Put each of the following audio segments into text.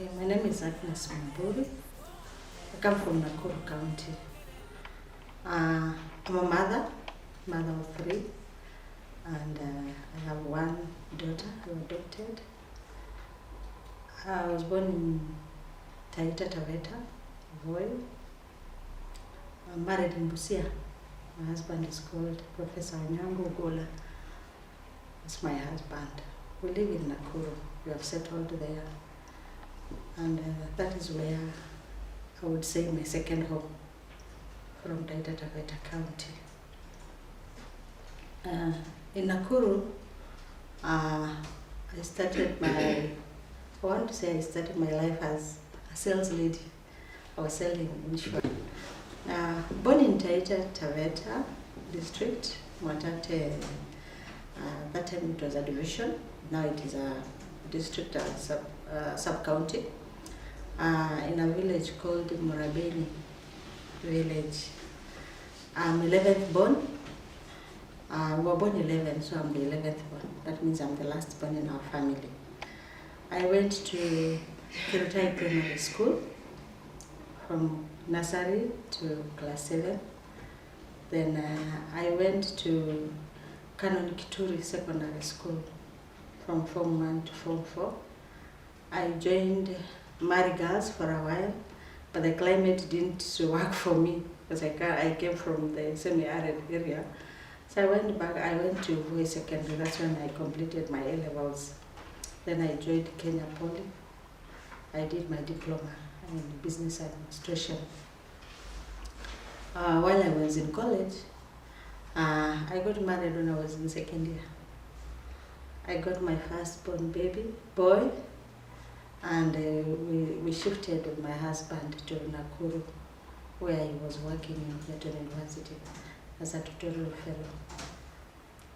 Okay, my name is Agnes Mwamburi. I come from Nakuru County. I'm a mother of 3, and I have one daughter who adopted. I was born in Taita Taveta Division. I'm married in Busia. My husband is called Professor Gola. That's my husband. We live in Nakuru. We have settled there. And that is where I would say my second home from Taita Taveta County. In Nakuru, I started my life as a sales lady. I was selling insurance. Born in Taita Taveta district, Mwatate, that time it was a division, now it is a district sub-county, in a village called Mwamburi village. I'm 11th born. We were born 11, so I'm the 11th born. That means I'm the last born in our family. I went to Ser.3 primary school from nursery to class 7. Then I went to Kituri secondary school from Form 1 to Form 4. I joined Mary Girls for a while, but the climate didn't work for me because I came from the semi-arid area. So I went back, I went to Busia Secondary. That's when I completed my A-levels. Then I joined Kenya Poly. I did my diploma in business administration. While I was in college, I got married when I was in second year. I got my firstborn boy, and we shifted with my husband to Nakuru, where he was working in Nairobi University as a tutorial fellow.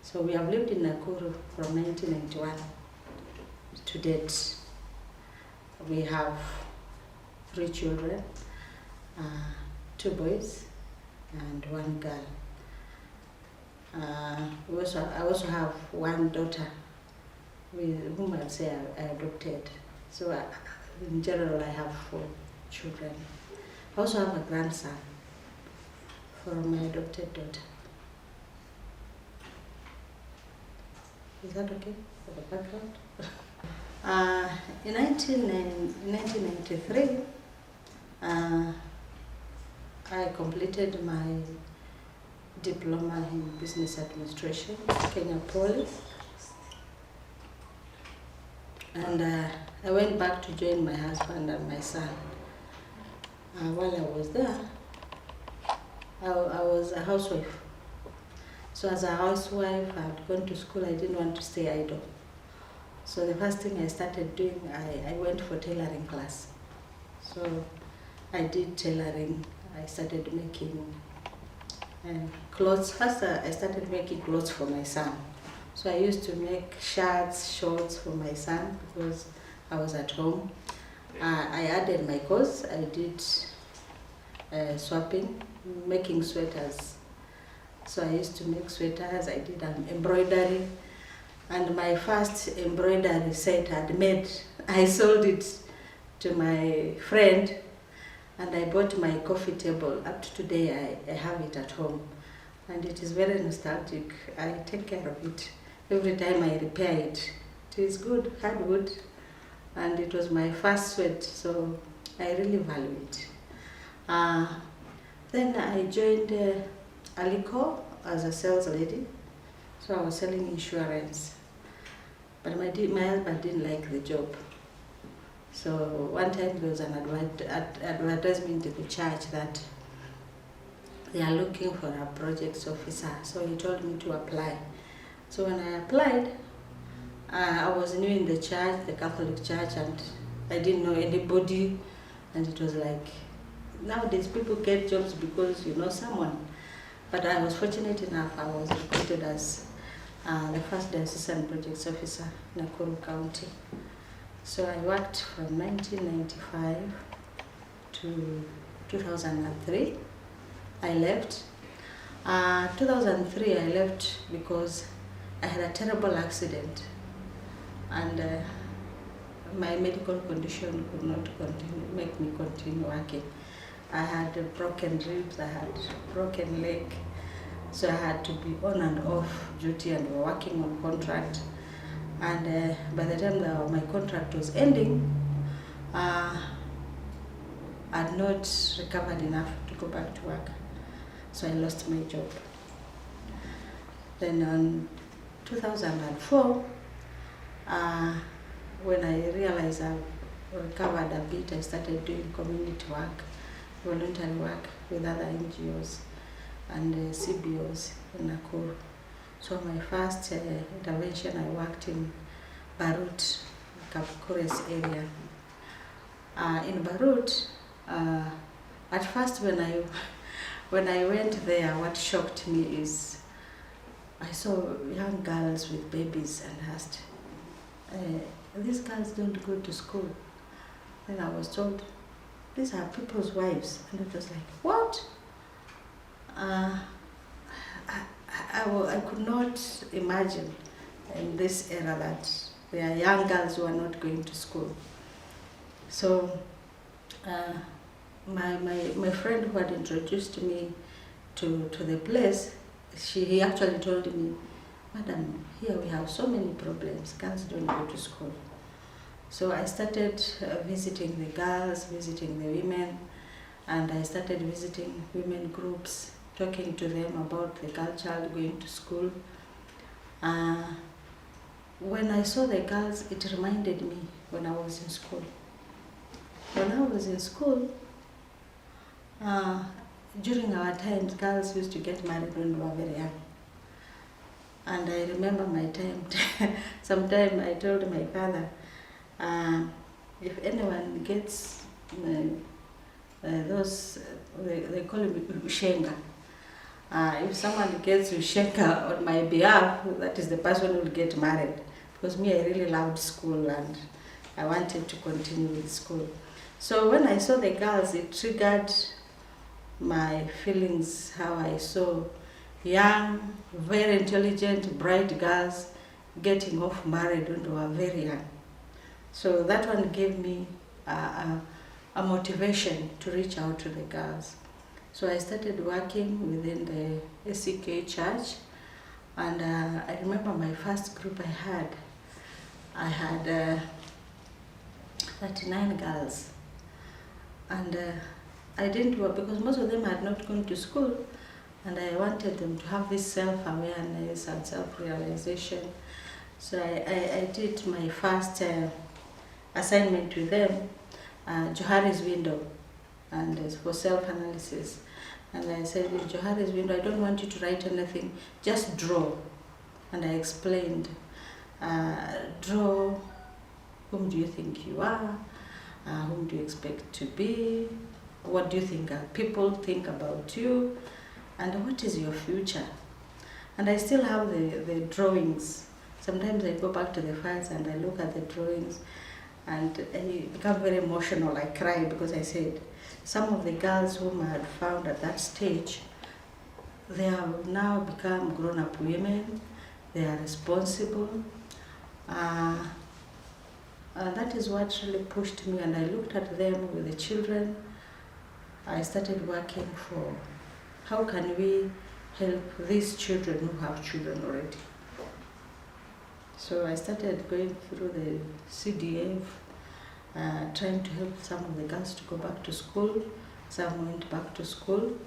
So we have lived in Nakuru from 1991 to date. We have 3 children, 2 boys and 1 girl. I also have 1 daughter with whom I'd say I adopted. So in general, I have 4 children. I also have a grandson from my adopted daughter. Is that okay for the background? In 1993, I completed my diploma in business administration, Kenya Poly. And I went back to join my husband and my son. While I was there, I was a housewife. So as a housewife, I had gone to school, I didn't want to stay idle. So the first thing I started doing, I went for tailoring class. So I did tailoring. I started making clothes. First, I started making clothes for my son. So I used to make shirts, shorts for my son because I was at home. I added my course. I did swapping, making sweaters. So I used to make sweaters. I did embroidery. And my first embroidery set I'd made, I sold it to my friend, and I bought my coffee table. Up to today, I have it at home. And it is very nostalgic. I take care of it. Every time I repair it, it is good, hardwood. And it was my first sweat, so I really value it. Then I joined ALICO as a sales lady. So I was selling insurance. But my husband didn't like the job. So one time there was an advertisement in the church that they are looking for a project officer. So he told me to apply. So when I applied, I was new in the church, the Catholic church, and I didn't know anybody. And it was like, nowadays people get jobs because you know someone. But I was fortunate enough, I was recruited as the first Diocesan Project Officer in Nakuru County. So I worked from 1995 to 2003. I left. 2003 I left because I had a terrible accident, and my medical condition could not make me continue working. I had broken ribs, I had broken leg, so I had to be on and off duty and working on contract. And by the time my contract was ending, I had not recovered enough to go back to work, so I lost my job. Then in 2004, when I realized I recovered a bit, I started doing community work, voluntary work with other NGOs and CBOs in Nakuru. So my first intervention, I worked in Barut, Kapkores area. In Barut, at first when I went there, what shocked me is I saw young girls with babies and asked, these girls don't go to school. Then I was told, these are people's wives. And it was like, what? I could not imagine in this era that there are young girls who are not going to school. So my friend who had introduced me to the place, he actually told me, Madam, here we have so many problems, girls don't go to school. So I started visiting the girls, visiting the women, and I started visiting women groups, talking to them about the girl child going to school. When I saw the girls, it reminded me when I was in school. When I was in school, during our times, girls used to get married when they were very young. And I remember my time, sometime I told my father, if anyone gets those, they call it ushenga. If someone gets ushenga on my behalf, that is the person who will get married. Because me, I really loved school and I wanted to continue with school. So when I saw the girls, it triggered my feelings, how I saw young, very intelligent, bright girls getting off married when they were very young. So that one gave me a motivation to reach out to the girls. So I started working within the ACK Church, and I remember my first group I had 39 girls. And I didn't work because most of them had not gone to school, and I wanted them to have this self-awareness and self-realization. So I did my first assignment with them, Johari's window, and it's for self-analysis. And I said, in Johari's window, I don't want you to write anything, just draw. And I explained, draw, whom do you think you are? Whom do you expect to be? What do you think people think about you? And what is your future? And I still have the drawings. Sometimes I go back to the files and I look at the drawings and I become very emotional. I cry because I said, some of the girls whom I had found at that stage, they have now become grown-up women. They are responsible. That is what really pushed me, and I looked at them with the children. I started working for how can we help these children who have children already. So I started going through the CDF, trying to help some of the girls to go back to school. Some went back to school,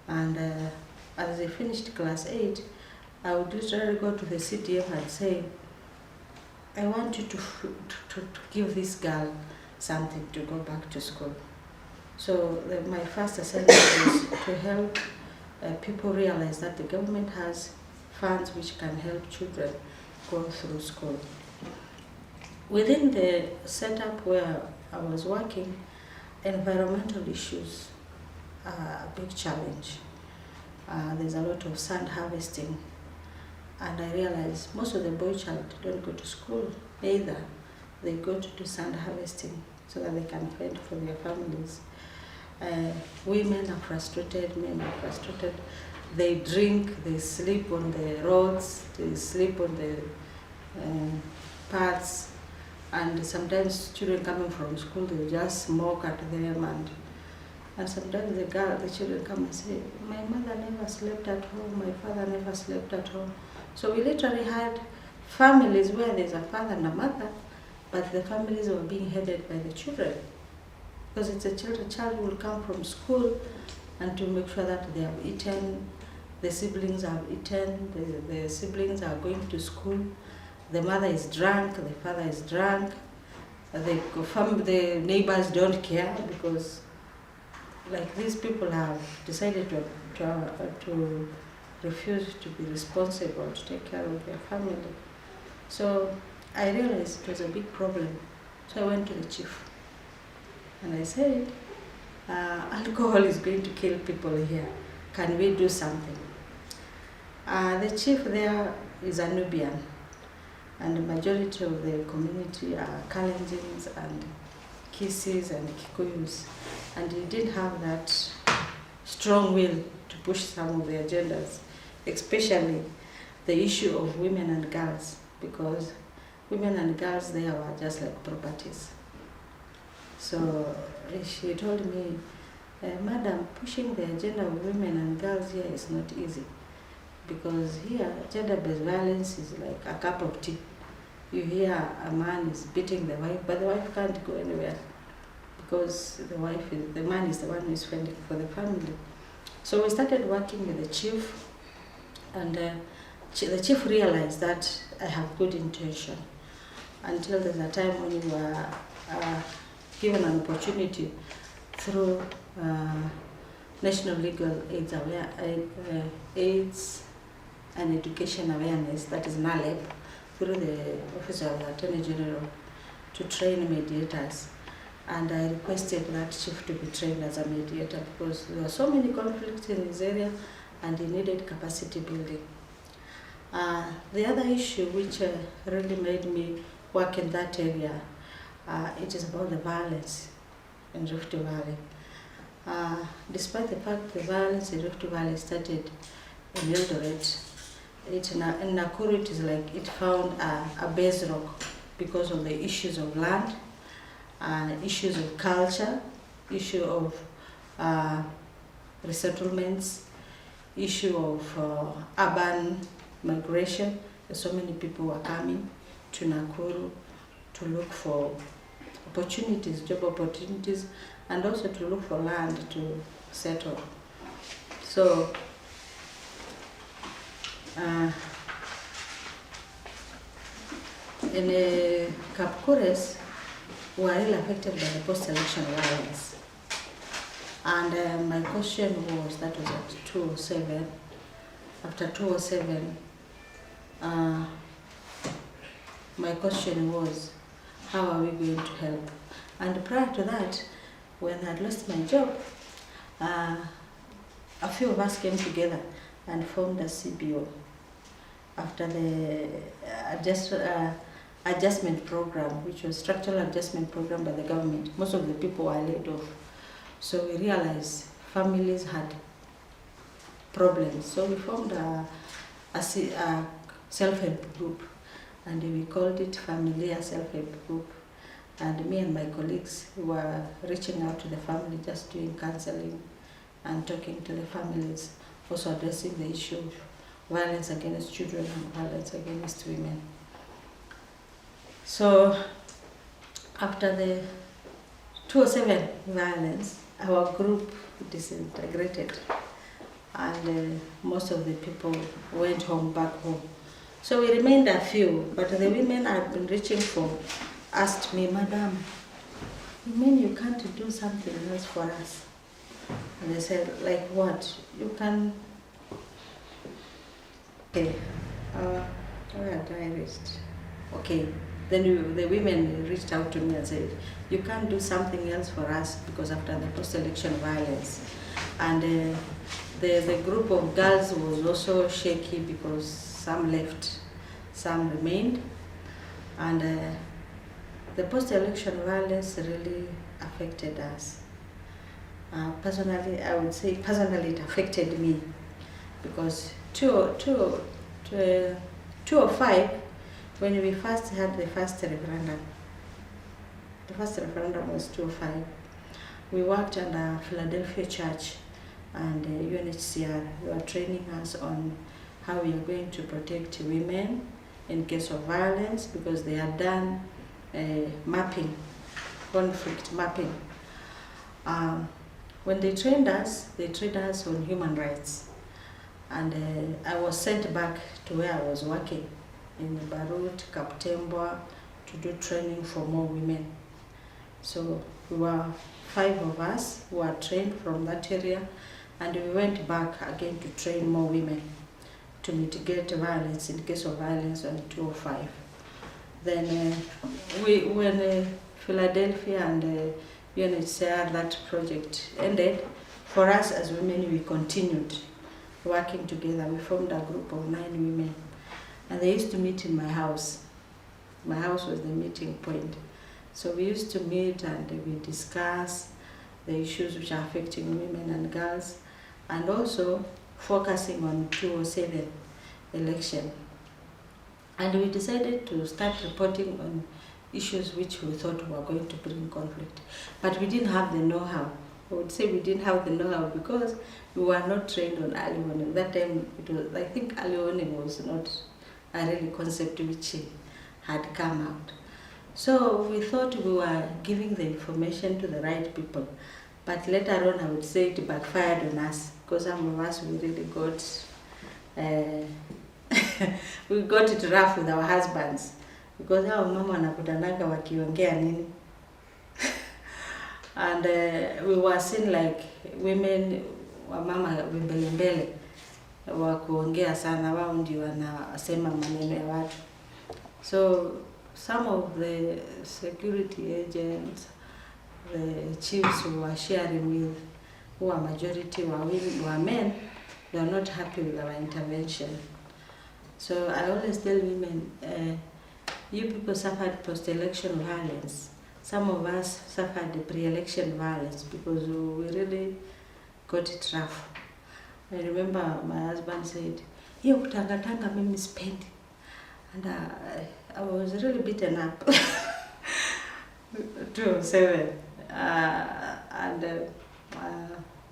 and as they finished class 8, I would literally go to the CDF and say, I want you to give this girl something to go back to school. So my first assignment was to help people realize that the government has funds which can help children go through school. Within the setup where I was working, environmental issues are a big challenge. There's a lot of sand harvesting. And I realized most of the boy child don't go to school either. They go to do sand harvesting so that they can fend for their families. Women are frustrated, men are frustrated. They drink, they sleep on the roads, they sleep on the paths. And sometimes children coming from school, they just smoke at them, and sometimes the children come and say, my mother never slept at home, my father never slept at home. So we literally had families where there's a father and a mother, but the families were being headed by the children. Because it's a child will come from school and to make sure that they have eaten, the siblings have eaten, the siblings are going to school, the mother is drunk, the father is drunk, the neighbors don't care because like these people have decided to refuse to be responsible, to take care of their family. So I realized it was a big problem. So I went to the chief and I said, alcohol is going to kill people here. Can we do something? The chief there is a Nubian, and the majority of the community are Kalenjins and Kisis and Kikuyus, and he didn't have that strong will to push some of the agendas, especially the issue of women and girls, because women and girls there were just like properties. So she told me, Madam, pushing the agenda of women and girls here is not easy, because here gender-based violence is like a cup of tea. You hear a man is beating the wife, but the wife can't go anywhere because the man is the one who is fending for the family. So we started working with the chief, and the chief realized that I have good intention, until there's a time when you are given an opportunity through National Legal AIDS and Education Awareness, that is NALEP, through the Office of the Attorney General, to train mediators. And I requested that chief to be trained as a mediator because there were so many conflicts in his area and he needed capacity building. The other issue which really made me work in that area, it is about the violence in Rift Valley. Despite the fact the violence in Rift Valley started in Eldoret, in Nakuru it is like it found a base rock because of the issues of land, issues of culture, issue of resettlements, issue of urban migration. So many people were coming to Nakuru to look for opportunities, job opportunities, and also to look for land to settle. So in Kapkures, we are really affected by the post-election violence. And my question was, that was at 2007. After 2007, my question was, how are we going to help? And prior to that, when I had lost my job, a few of us came together and formed a CBO. After the adjustment program, which was structural adjustment program by the government, most of the people were laid off. So we realized families had problems. So we formed a self-help group, and we called it Familia Self-Help Group. And me and my colleagues were reaching out to the family, just doing counseling and talking to the families, also addressing the issue of violence against children and violence against women. So after the 2007 violence, our group disintegrated, and most of the people went back home. So we remained a few, but the women I've been reaching for asked me, Madam, you mean you can't do something else for us? And I said, like what? You can. Okay, where do I reached? Okay, then the women reached out to me and said, you can't do something else for us because after the post-election violence. And the group of girls was also shaky because some left, some remained. And the post-election violence really affected us. Personally, I would say personally it affected me because 2005, when we first had the first referendum, The first referendum was 2005. We worked under Philadelphia Church and UNHCR. They were training us on how we are going to protect women in case of violence, because they had done mapping, conflict mapping. When they trained us on human rights. And I was sent back to where I was working in Barut, Kaptembwa, to do training for more women. So we were 5 of us who were trained from that area, and we went back again to train more women to mitigate violence in case of violence on 2005. Then when Philadelphia and UNHCR, that project ended, for us as women, we continued working together. We formed a group of 9 women, and they used to meet in my house. My house was the meeting point. So we used to meet and we discuss the issues which are affecting women and girls, and also focusing on 2007 election. And we decided to start reporting on issues which we thought were going to bring conflict. But we didn't have the know-how. I would say we didn't have the know-how because we were not trained on early warning. That time, I think early warning was not a really concept which had come out. So we thought we were giving the information to the right people. But later on, I would say it backfired on us, because some of us, we really got we got it rough with our husbands, because hao mama wanakutananga wakiongea nini. And we were seen like women wa mama mbele wa kuongea sana, wao ndio wanasema maneno ya watu. So some of the security agents, the chiefs who were sharing with, who are majority were men, they are not happy with our intervention. So I always tell women, you people suffered post-election violence. Some of us suffered the pre-election violence because we really got it rough. I remember my husband said, "Hiyo kutangatanga mimi sipendi." And I was really beaten up. 2007.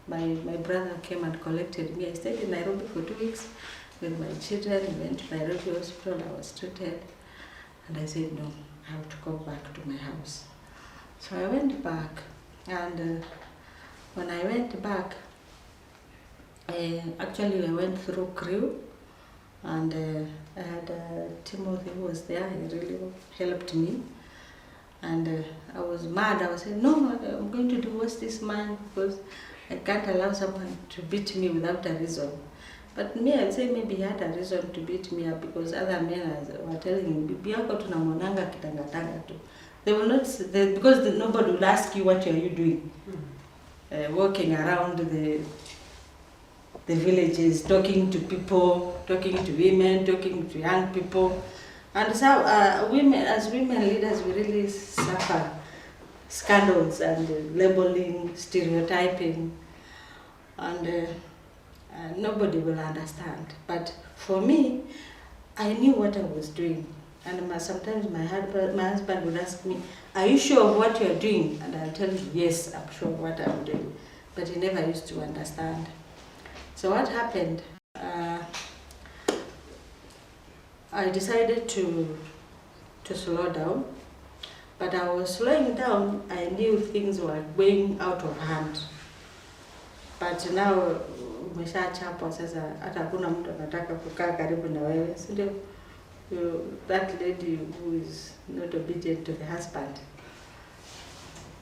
My brother came and collected me. I stayed in Nairobi for 2 weeks with my children. We went to Nairobi Hospital. I was treated. And I said, no, I have to go back to my house. So I went back. And when I went back, actually I went through crew. And I had Timothy who was there. He really helped me. And I was mad. I was saying, no, I'm going to divorce this man because I can't allow someone to beat me without a reason. But me, I'd say maybe he had a reason to beat me up because other men were telling him, bibi yako tunamonanga kitangatanga tu. They will not, because nobody will ask you what are you doing. Walking around the villages, talking to people, talking to women, talking to young people. And so women, as women leaders, we really suffer scandals and labeling, stereotyping, and nobody will understand. But for me, I knew what I was doing. And sometimes my husband would ask me, are you sure of what you're doing? And I'll tell him, yes, I'm sure of what I'm doing. But he never used to understand. So what happened? I decided to slow down. But I was slowing down, I knew things were going out of hand. But now, umeshachapwa sasa, hata hakuna mtu anataka kukaa karibu na wewe, si ndio? That lady who is not obedient to the husband.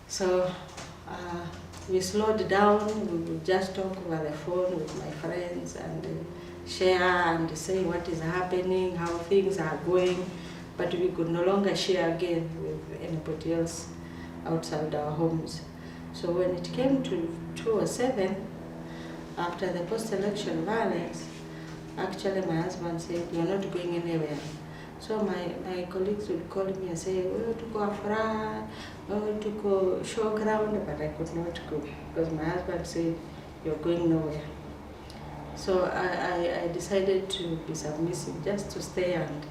So we slowed down. We would just talk over the phone with my friends and share and say what is happening, how things are going. But we could no longer share again with anybody else outside our homes. So when it came to 2007, after the post-election violence, actually my husband said, you're not going anywhere. So my colleagues would call me and say, oh, to go afra, oh, to go showground, but I could not go because my husband said, you're going nowhere. So I decided to be submissive, just to stay and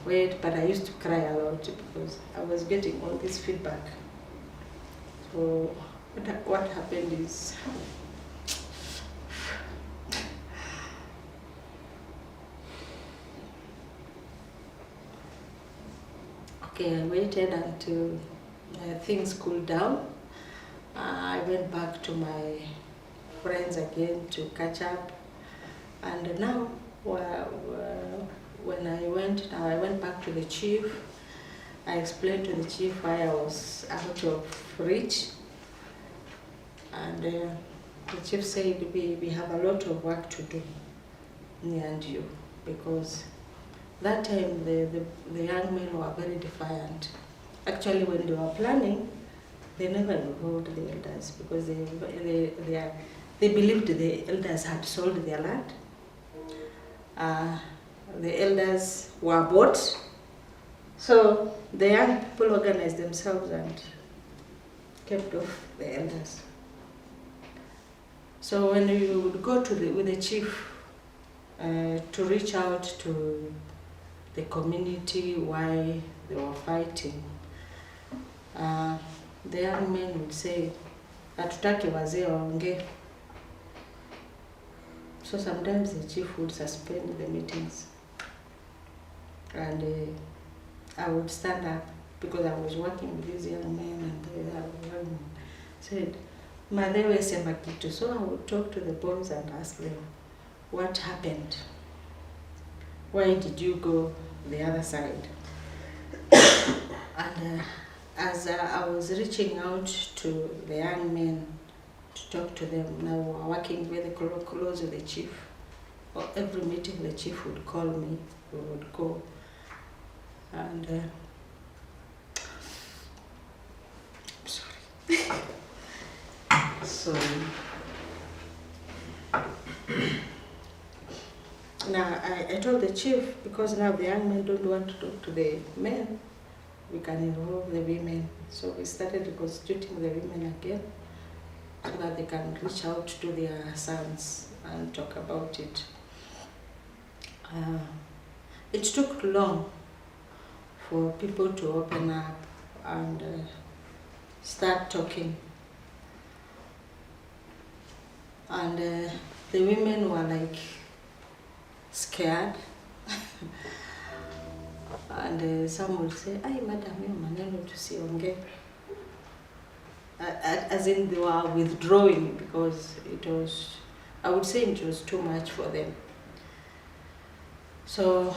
wait, but I used to cry a lot because I was getting all this feedback So what happened is, okay, I waited until things cooled down. I went back to my friends again to catch up, and now when I went back to the chief. I explained to the chief why I was out of reach, and the chief said we have a lot of work to do, me and you, because that time the young men were very defiant. Actually, when they were planning, they never involved the elders because they believed the elders had sold their land. The elders were bought. So the young people organized themselves and kept off the elders. So when you would go with the chief to reach out to the community why they were fighting, the young men would say, "Hatutaki wazee waongee." So sometimes the chief would suspend the meetings, and I would stand up because I was working with these young men, and they said, "Madewe sema kitu." So I would talk to the boys and ask them, what happened? Why did you go the other side? And as I was reaching out to the young men to talk to them, now we were working very close with the chief. Or every meeting the chief would call me, we would go. And sorry. Now I told the chief, because now the young men don't want to talk to the men, we can involve the women. So we started reconstituting the women again so that they can reach out to their sons and talk about it. It took long for people to open up and start talking. And the women were like scared. And some would say, "Ay, madam, yo maneno tusiongee." As in they were withdrawing because it was, I would say it was too much for them. So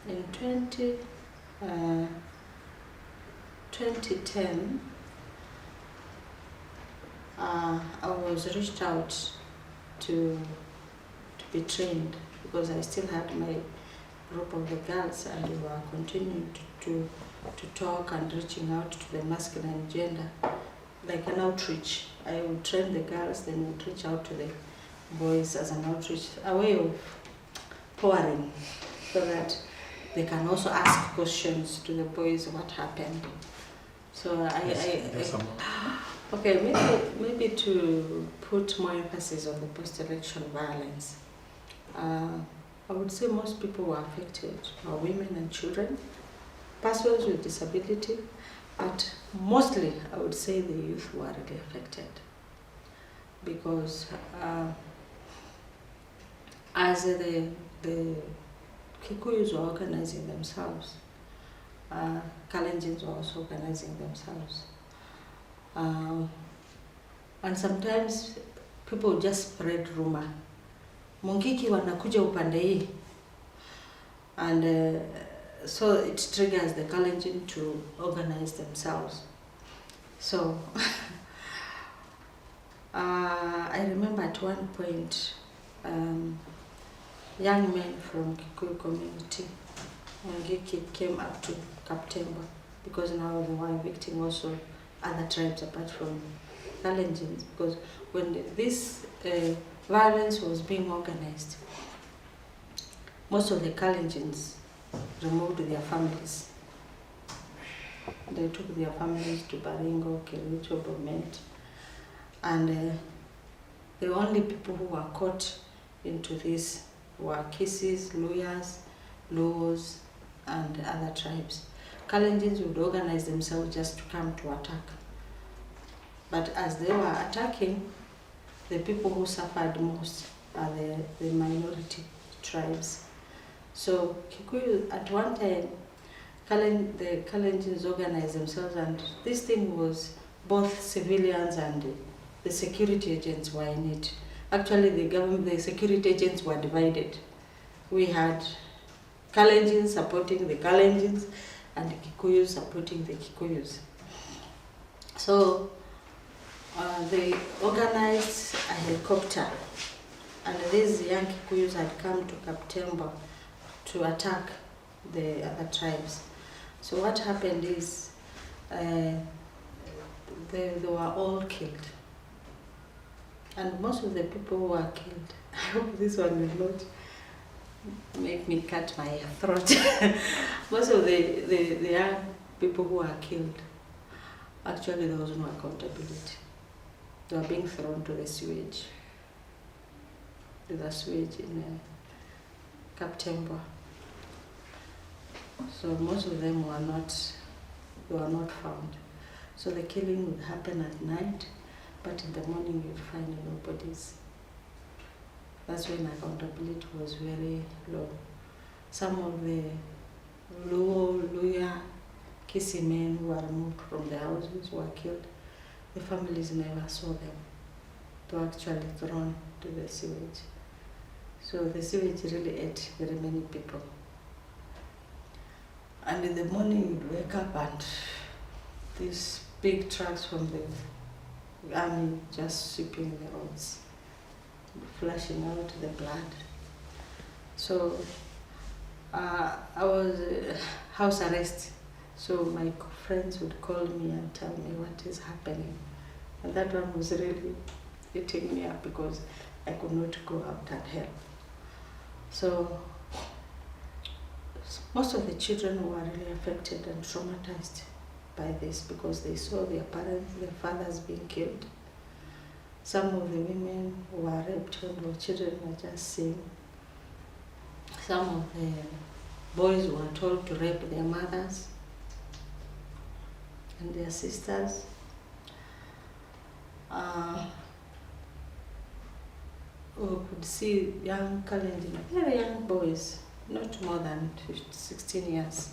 in 2010, I was reached out to be trained because I still had my group of the girls, and we were continuing to talk and reaching out to the masculine gender, like an outreach. I would train the girls, then would reach out to the boys as an outreach, a way of pouring, so that they can also ask questions to the boys what happened. So okay, maybe to put more emphasis on the post-election violence. I would say most people were affected, are women and children, persons with disability, but mostly I would say the youth were really affected, because as the Kikuyus were organizing themselves, Kalenjins were also organizing themselves. And sometimes people just spread rumor. Mungiki wanakuja upande hii. And so it triggers the Kalenjin to organize themselves. So I remember at one point, young men from Kikuyu community, Mungiki, came up to Kaptemba, because now they were evicting also other tribes apart from Kalenjins, because when this violence was being organized, most of the Kalenjins removed their families. They took their families to Baringo, Kericho, Bomet, and the only people who were caught into this were Kisis, Luyas, Luos, and other tribes. Kalenjins would organize themselves just to come to attack. But as they were attacking, the people who suffered most are the minority tribes. So Kikuyu, at one time, the Kalenjins organized themselves, and this thing was both civilians and the security agents were in it. Actually, the security agents were divided. We had Kalenjins supporting the Kalenjins and Kikuyus supporting the Kikuyus. So they organized a helicopter, and these young Kikuyus had come to Kaptemba to attack the other tribes. So what happened is they were all killed. And most of the people who were killed, I hope this one will not make me cut my throat. Most of the young people who were killed, actually there was no accountability. They were being thrown to the sewage. There's a sewage in Kaptemba. So most of them were not found. So the killing would happen at night, but in the morning you'd find no bodies. That's when accountability was very low. Some of the Luya, Kisi men who were removed from their houses were killed. The families never saw them. They were actually thrown to the sewage. So the sewage really ate very many people. And in the morning you'd wake up and these big trucks from the army just sweeping the roads, flushing out the blood. So I was house arrest. So my friends would call me and tell me what is happening. And that one was really eating me up because I could not go out and help. So most of the children were really affected and traumatized by this because they saw their parents, their fathers being killed. Some of the women were raped when the children were just seeing. Some of the boys were told to rape their mothers and their sisters. We could see young Kalenjin, very young boys, not more than 16 years,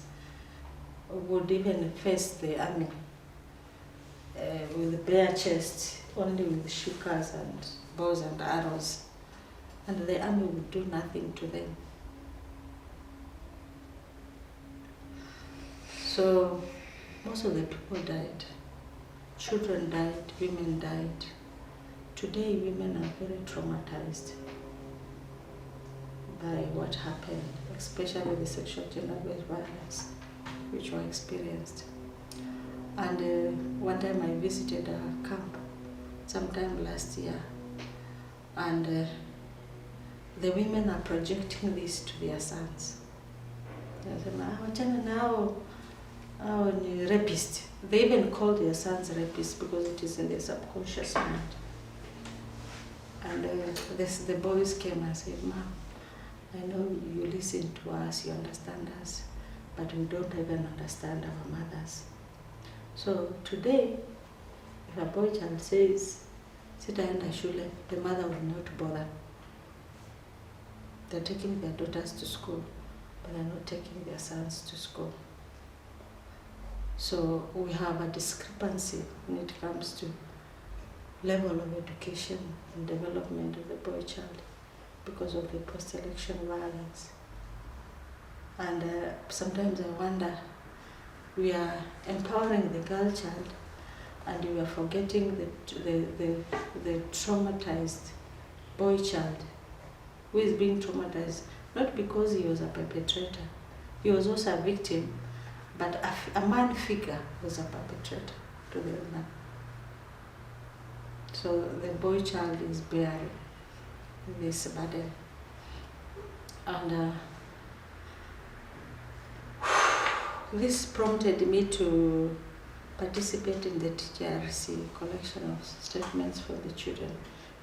would even face the army with a bare chest, only with shukas and bows and arrows, and the army would do nothing to them. So most of the people died. Children died, women died. Today women are very traumatized by what happened, especially the sexual gender-based violence which were experienced. And one time I visited a camp sometime last year, and the women are projecting this to their sons. They say, now rapist. They even call their sons rapists because it is in their subconscious mind. And the boys came and said, "Mom, I know you listen to us, you understand us, but we don't even understand our mothers." So today, if a boy child says, "Sitaenda shule," the mother will not bother. They're taking their daughters to school, but they're not taking their sons to school. So we have a discrepancy when it comes to level of education and development of the boy child because of the post-election violence. And sometimes I wonder, we are empowering the girl child and we are forgetting the traumatized boy child who is being traumatized, not because he was a perpetrator. He was also a victim, but a man figure was a perpetrator to the woman. So the boy child is bearing this burden. And this prompted me to participate in the TJRC collection of statements for the children,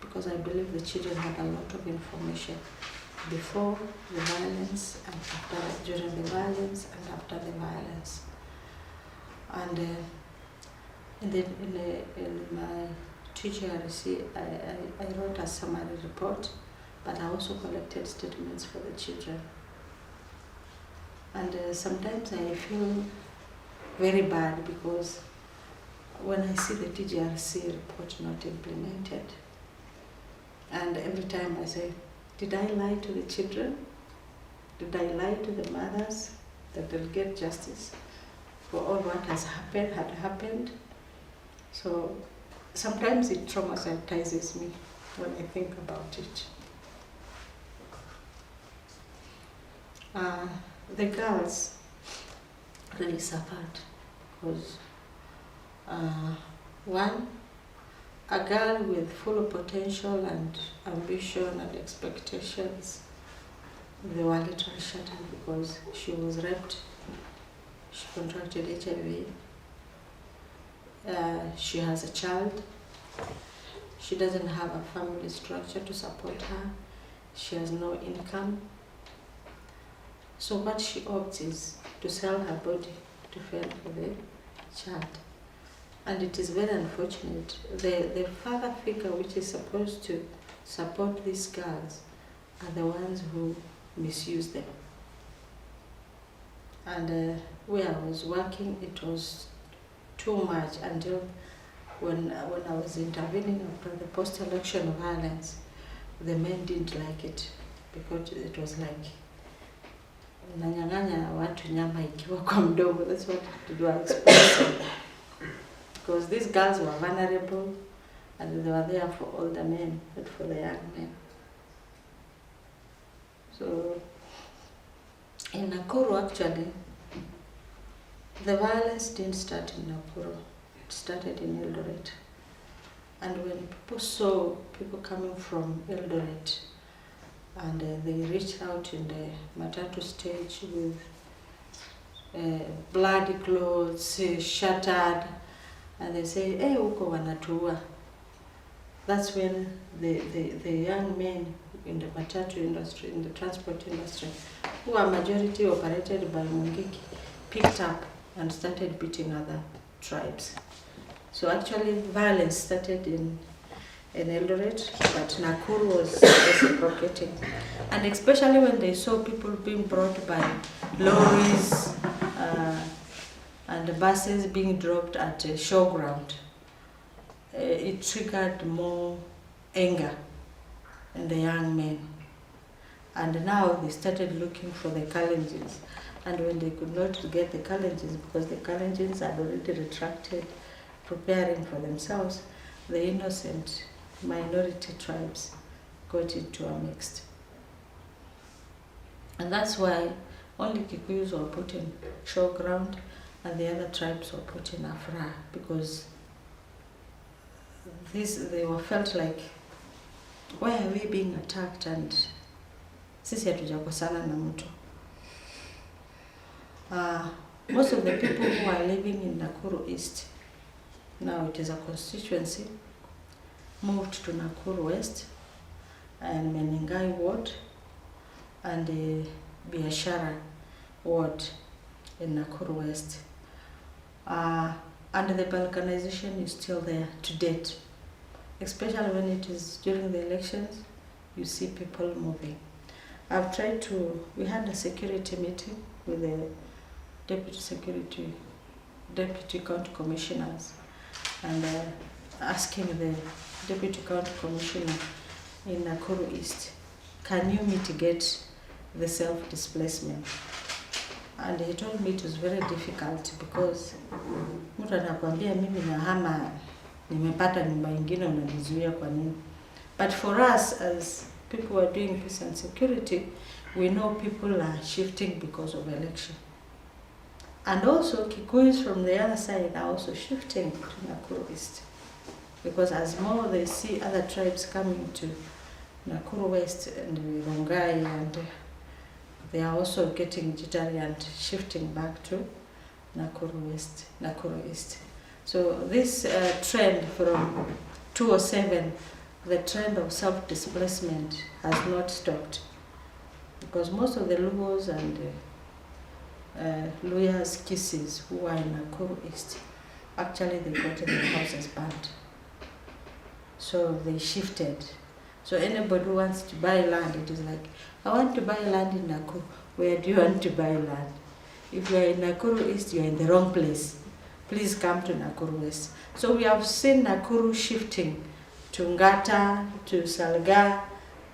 because I believe the children had a lot of information before the violence and after, during the violence and after the violence. And in my TGRC, I wrote a summary report, but I also collected statements for the children. And sometimes I feel very bad because when I see the TGRC report not implemented, and every time I say, did I lie to the children? Did I lie to the mothers that they'll get justice for all what had happened? So sometimes it traumatizes me when I think about it. The girls really suffered because one, a girl with full potential and ambition and expectations, they were literally shattered because she was raped, she contracted HIV, she has a child, she doesn't have a family structure to support her, she has no income. So what she opts is to sell her body to fend for the child. And it is very unfortunate. The father figure which is supposed to support these girls are the ones who misuse them. And where I was working, it was too much until when I was intervening after the post-election violence, the men didn't like it because it was like nanyang'anya watu nyama ikiwa kwa mdomo. That's what they were expressing. Because these girls were vulnerable and they were there for older men, not for the young men. So in Nakuru, actually, the violence didn't start in Nakuru. It started in Eldoret. And when people saw people coming from Eldoret, and they reached out in the matatu stage with bloody clothes, shattered, and they say, hey, uko wanatua. That's when the young men in the matatu industry, in the transport industry, who are majority operated by Mungiki, picked up and started beating other tribes. So actually violence started in Eldoret, but Nakuru was reciprocating. And especially when they saw people being brought by lorries and buses being dropped at a showground, it triggered more anger in the young men. And now they started looking for the Kalenjins. And when they could not get the Kalenjins, because the Kalenjins had already retracted, preparing for themselves, the innocent minority tribes got into a mixed. And that's why only Kikuyus were put in showground and the other tribes were put in Afra, because they were felt like, why are we being attacked and sisi hatujakosana na mtu. Most of the people who are living in Nakuru East, now it is a constituency, moved to Nakuru West and Menengai Ward and Biashara Ward in Nakuru West. And the balkanization is still there to date, especially when it is during the elections, you see people moving. I've tried to, we had a security meeting with the deputy county commissioners and asking the deputy county commissioner in Nakuru East, can you mitigate the self-displacement? And he told me it was very difficult because mtu anakuambia mimi nahama nimepata nyumba ingine unanizuia kwa nini? But for us as people who are doing peace and security, we know people are shifting because of election. And also Kikuyus from the other side are also shifting to Nakuru East. Because as more they see other tribes coming to Nakuru West and Rongai, and they are also getting jittery and shifting back to Nakuru West, Nakuru East. So this trend from 2007, the trend of self-displacement has not stopped. Because most of the Lugos and lawyers' kisses who are in Nakuru East. Actually, they got their houses burnt. So they shifted. So anybody who wants to buy land, it is like, I want to buy land in Nakuru. Where do you want to buy land? If you are in Nakuru East, you are in the wrong place. Please come to Nakuru West. So we have seen Nakuru shifting to Ngata, to Salga,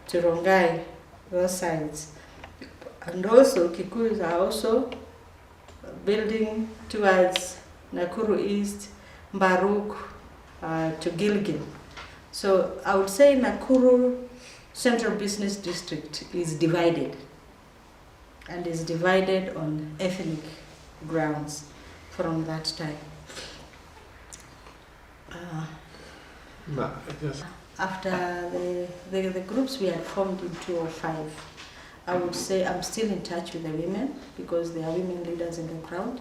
to Rongai, those sides. And also Kikuyus are also building towards Nakuru East, Barut, to Gilgil. So I would say Nakuru Central Business District is divided, and is divided on ethnic grounds from that time. After the groups we had formed in 2005, I would say I'm still in touch with the women because they are women leaders in the ground.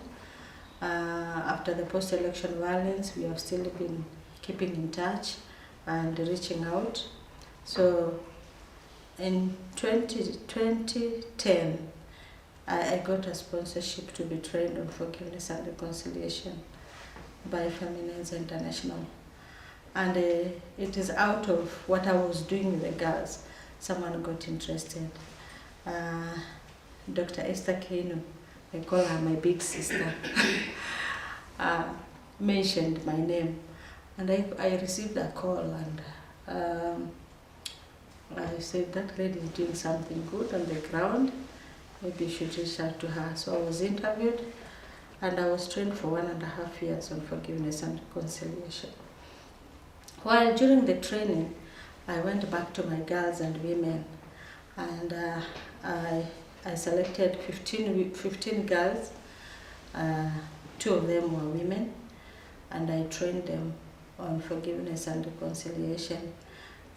After the post-election violence, we have still been keeping in touch and reaching out. So in 2010, I got a sponsorship to be trained on forgiveness and reconciliation by Familia International. And it is out of what I was doing with the girls, someone got interested. Dr. Esther Keno, I call her my big sister, mentioned my name. And I received a call, and I said, that lady is doing something good on the ground, maybe you should reach out to her. So I was interviewed, and I was trained for 1.5 years on forgiveness and reconciliation. While during the training, I went back to my girls and women, and I selected 15 girls, 2 of them were women, and I trained them on forgiveness and reconciliation,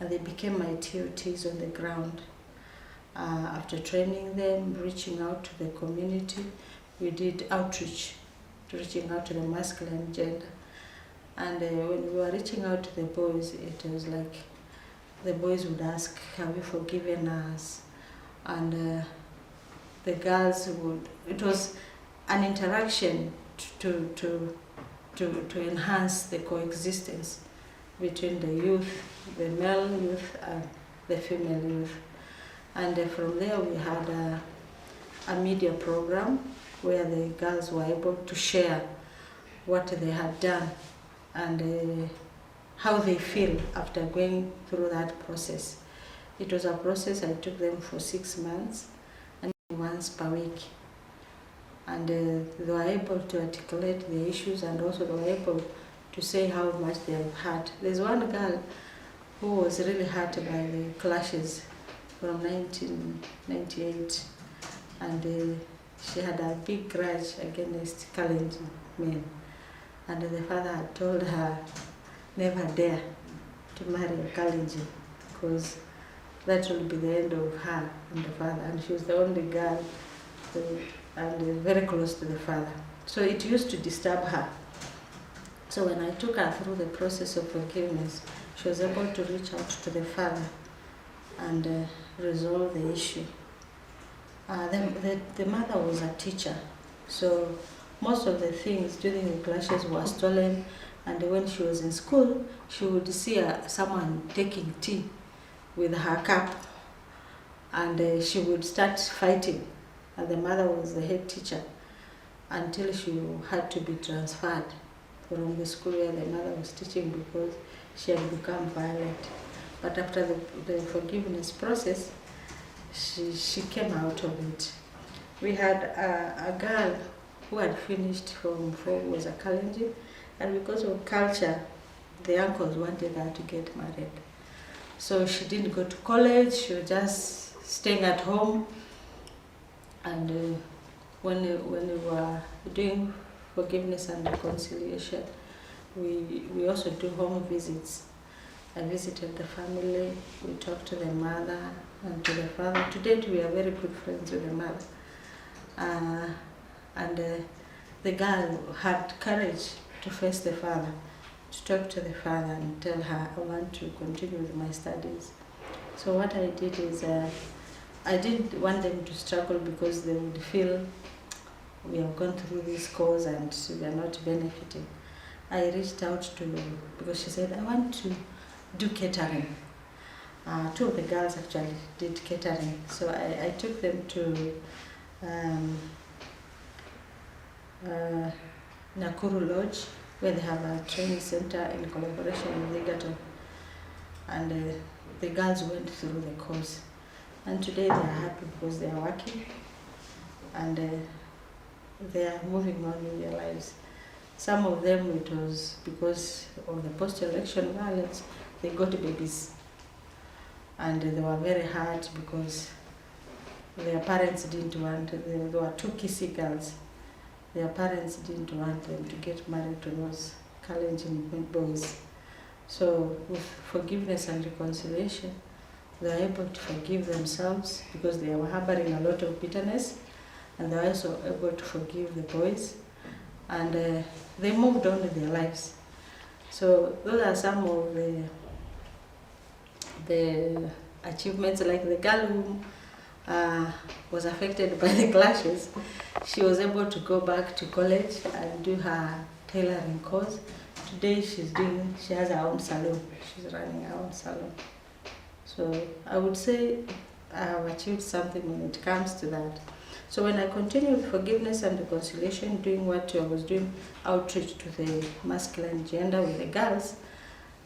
and they became my TOTs on the ground. After training them, reaching out to the community, we did outreach, reaching out to the masculine gender. And when we were reaching out to the boys, it was like the boys would ask, have you forgiven us? And the girls would, it was an interaction to enhance the coexistence between the youth, the male youth and the female youth. And from there we had a media program where the girls were able to share what they had done and how they feel after going through that process. It was a process I took them for 6 months and once per week. And they were able to articulate the issues, and also they were able to say how much they have hurt. There's one girl who was really hurt by the clashes from 1998, and she had a big grudge against Kalenjin men. And the father had told her, never dare to marry a Kalenjin, because that will be the end of her and the father. And she was the only girl and very close to the father. So it used to disturb her. So when I took her through the process of forgiveness, she was able to reach out to the father and resolve the issue. The mother was a teacher, so most of the things during the clashes were stolen, and when she was in school, she would see someone taking tea with her cup, and she would start fighting, and the mother was the head teacher, until she had to be transferred from the school where the mother was teaching because she had become violent. But after the forgiveness process, she came out of it. We had a girl who had finished Form 4, was a Kalenjin, and because of culture, the uncles wanted her to get married. So she didn't go to college, she was just staying at home. And when we were doing forgiveness and reconciliation, we also do home visits. I visited the family, we talked to the mother and to the father. To date, we are very good friends with the mother. The girl had courage to face the father, to talk to the father and tell her, I want to continue with my studies. So what I did is, I didn't want them to struggle because they would feel we have gone through this course and we are not benefiting. I reached out to, because she said, I want to do catering. Two of the girls actually did catering. So I took them to Nakuru Lodge, where they have a training center in collaboration with Vid.13. And the girls went through the course. And today they are happy because they are working and they are moving on in their lives. Some of them, it was because of the post-election violence, they got babies. And they were very hurt because their parents didn't want, there were two kissy girls. Their parents didn't want them to get married to those Kalenjin boys. So with forgiveness and reconciliation, they were able to forgive themselves because they were harboring a lot of bitterness, and they were also able to forgive the boys, and they moved on with their lives. So those are some of the achievements. Like the girl who was affected by the clashes, she was able to go back to college and do her tailoring course. Today she has her own salon. She's running her own salon. So I would say I have achieved something when it comes to that. So when I continue with forgiveness and reconciliation, doing what I was doing, outreach to the masculine gender with the girls,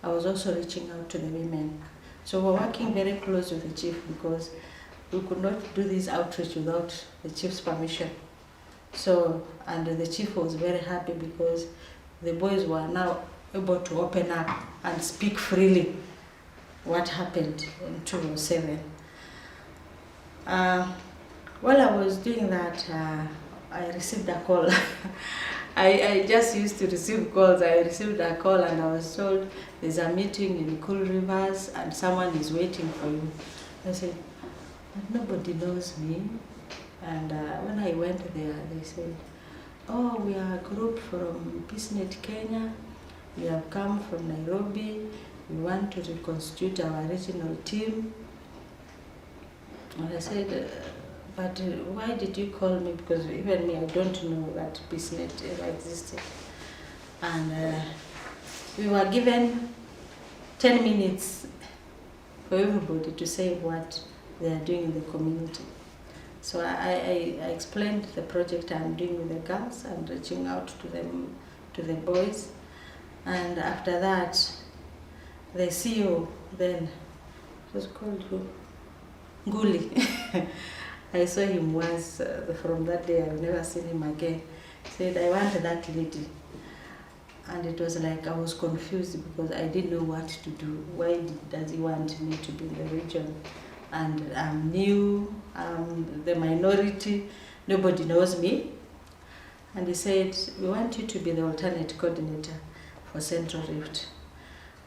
I was also reaching out to the women. So we're working very close with the chief because we could not do this outreach without the chief's permission. So, and the chief was very happy because the boys were now able to open up and speak freely what happened in 2007. While I was doing that, I received a call. I just used to receive calls. I received a call and I was told there's a meeting in Cool Rivers and someone is waiting for you. I said, but nobody knows me. And when I went there, they said, oh, we are a group from Peacenet Kenya. We have come from Nairobi. We want to reconstitute our regional team. And I said, but why did you call me? Because even me, I don't know that Peacenet ever existed. And we were given 10 minutes for everybody to say what they are doing in the community. So I explained the project I'm doing with the girls and reaching out to them, to the boys. And after that, the CEO then, it was called who? Nguli. I saw him once, from that day I've never seen him again. He said, I want that lady. And it was like I was confused because I didn't know what to do. Why does he want me to be in the region? And I'm new, I'm the minority, nobody knows me. And he said, we want you to be the alternate coordinator for Central Rift.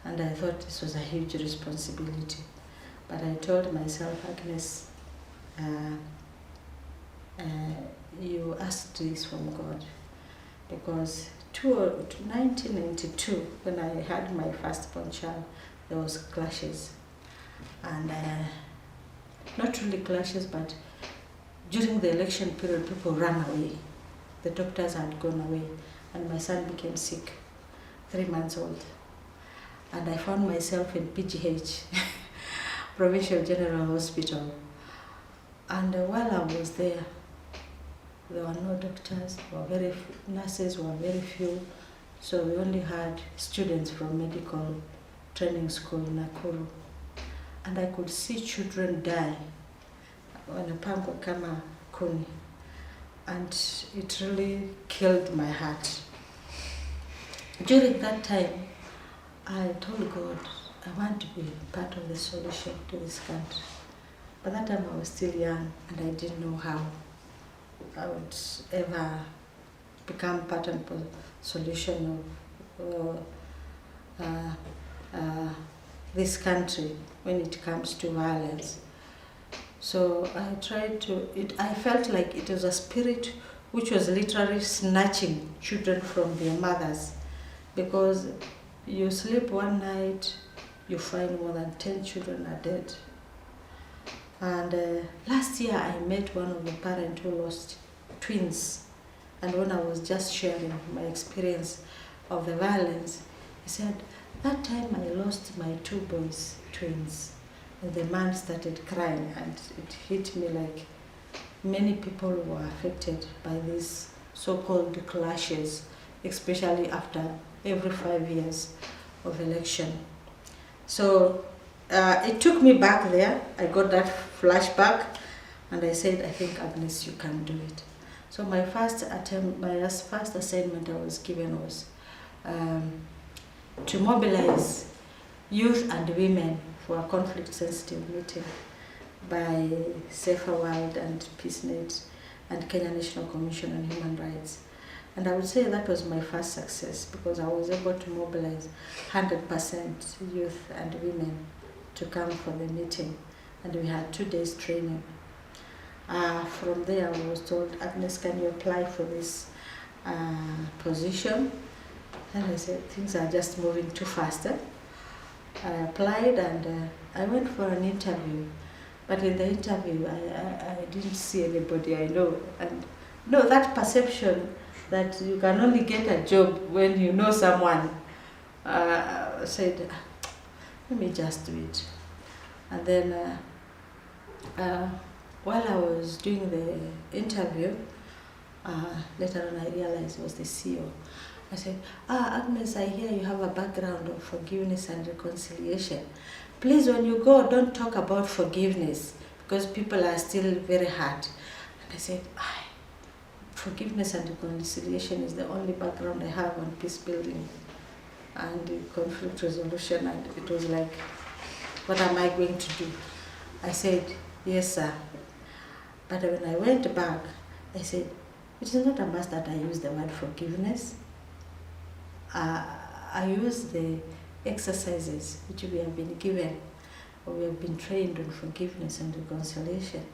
And I thought this was a huge responsibility. But I told myself, Agnes, you asked this from God. Because 1992, when I had my firstborn child, there was clashes. And not really clashes, but during the election period, people ran away. The doctors had gone away, and my son became sick, 3 months old. And I found myself in PGH, Provincial General Hospital. And while I was there were no doctors, nurses were very few, so we only had students from medical training school in Nakuru. And I could see children die wanapangwa kama kuni, and it really killed my heart. During that time, I told God, I want to be part of the solution to this country. But that time I was still young and I didn't know how I would ever become part of the solution of this country when it comes to violence. So I tried to, I felt like it was a spirit which was literally snatching children from their mothers, because you sleep one night, you find more than 10 children are dead. And last year I met one of the parents who lost twins And when I was just sharing my experience of the violence, he said, that time I lost my 2 boys, twins. And the man started crying, and it hit me like many people were affected by these so-called clashes, especially after every 5 years of election. So it took me back there. I got that flashback, and I said, I think, Agnes, you can do it. So my first attempt, my first assignment I was given was to mobilize youth and women for a conflict-sensitive meeting by Safer World and Peacenet and Kenya National Commission on Human Rights. And I would say that was my first success, because I was able to mobilize 100% youth and women to come for the meeting. And we had 2 days training. From there, I was told, Agnes, can you apply for this position? And I said, things are just moving too fast. I applied, and I went for an interview. But in the interview, I didn't see anybody I know. And no, that perception that you can only get a job when you know someone, said, let me just do it. And then while I was doing the interview, later on I realized it was the CEO. I said, Agnes, I hear you have a background of forgiveness and reconciliation. Please, when you go, don't talk about forgiveness, because people are still very hurt. And I said, forgiveness and reconciliation is the only background I have on peace building and conflict resolution. And it was like, what am I going to do? I said, yes, sir. But when I went back, I said, it is not a must that I use the word forgiveness. I use the exercises which we have been given, or we have been trained on forgiveness and reconciliation.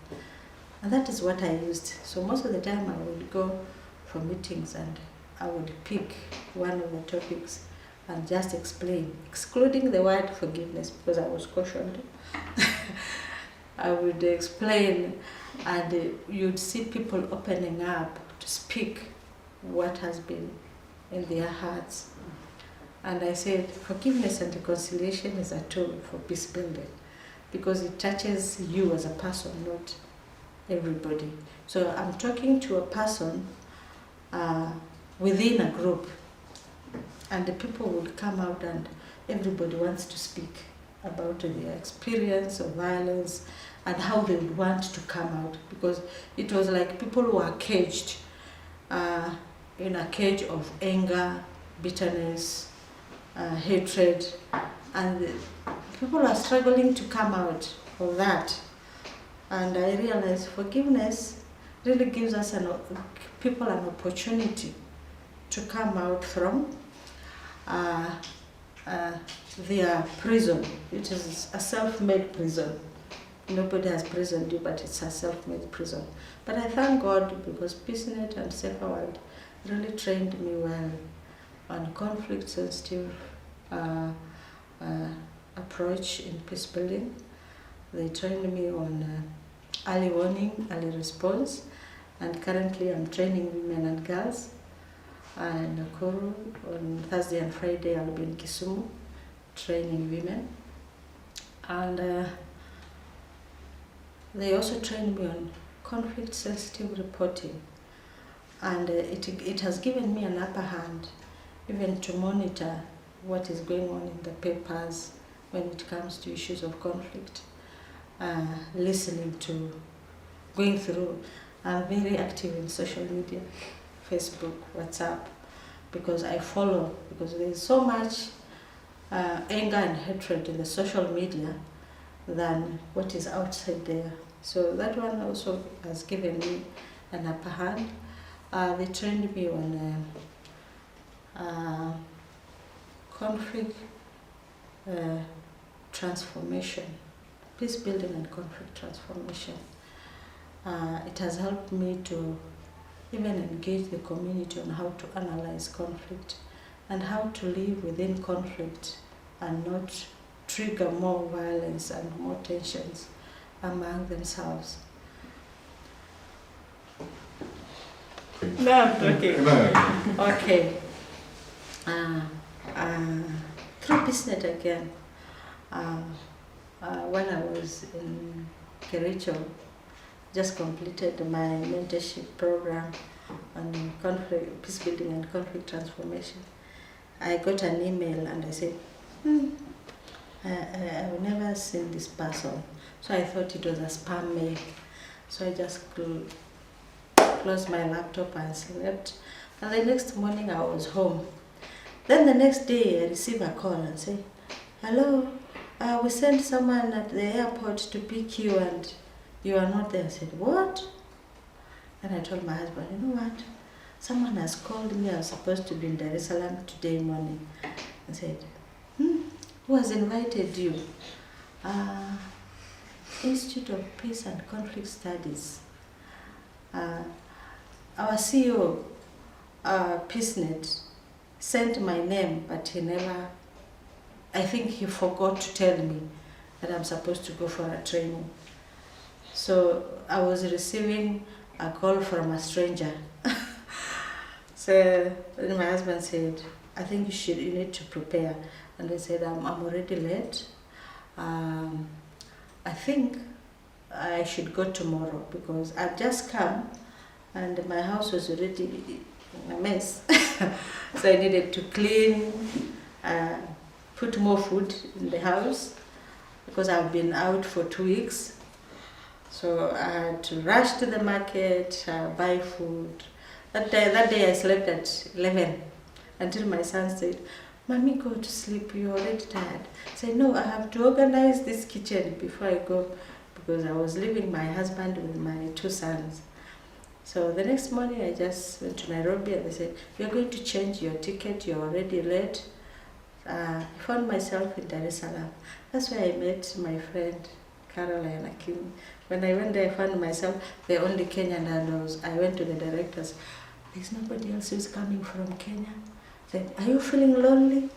And that is what I used. So most of the time I would go for meetings and I would pick one of the topics and just explain, excluding the word forgiveness, because I was cautioned. I would explain, and you'd see people opening up to speak what has been in their hearts. And I said, forgiveness and reconciliation is a tool for peace building, because it touches you as a person, not everybody. So I'm talking to a person within a group, and the people would come out, and everybody wants to speak about their experience of violence and how they would want to come out, because it was like people were caged in a cage of anger, bitterness, hatred, and people are struggling to come out of that. And I realized forgiveness really gives us people an opportunity to come out from their prison. It is a self-made prison. Nobody has prisoned you, but it's a self-made prison. But I thank God, because Peacenet and Safer World really trained me well on conflict-sensitive approach in peace building. They trained me on early warning, early response, and currently I'm training women and girls in Nakuru. On Thursday and Friday I'll be in Kisumu training women. And they also trained me on conflict-sensitive reporting, and it has given me an upper hand even to monitor what is going on in the papers when it comes to issues of conflict, listening to, going through. I'm very active in social media, Facebook, WhatsApp, because I follow, because there is so much anger and hatred in the social media than what is outside there. So that one also has given me an upper hand. They trained me on conflict transformation, peace building and conflict transformation. It has helped me to even engage the community on how to analyze conflict and how to live within conflict and not trigger more violence and more tensions among themselves. No, I'm joking. Okay. Through Peacenet again, when I was in Kericho, just completed my mentorship program on conflict, peace building and conflict transformation. I got an email and I said, I've never seen this person. So I thought it was a spam mail. So I just closed my laptop and slept. And the next morning I was home. Then the next day I received a call and say, hello, we sent someone at the airport to pick you and you are not there. I said, what? And I told my husband, you know what? Someone has called me. I was supposed to be in Dar es Salaam today morning. I said, who has invited you? Institute of Peace and Conflict Studies. Our CEO, Peacenet, sent my name, but he never, I think he forgot to tell me that I'm supposed to go for a training. So I was receiving a call from a stranger. So then my husband said, I think you need to prepare. And I said, I'm already late. I think I should go tomorrow because I've just come and my house was already in a mess. So I needed to clean, put more food in the house because I've been out for 2 weeks. So I had to rush to the market, buy food. That day I slept at 11 until my son said, Mommy, go to sleep, you're already tired. I said, no, I have to organize this kitchen before I go because I was leaving my husband with my 2 sons. So the next morning I just went to Nairobi and they said, you're going to change your ticket, you're already late. I found myself in Dar es Salaam. That's where I met my friend, Caroline Akim. When I went there, I found myself the only Kenyan, and I went to the directors. There's nobody else who's coming from Kenya. I said, are you feeling lonely?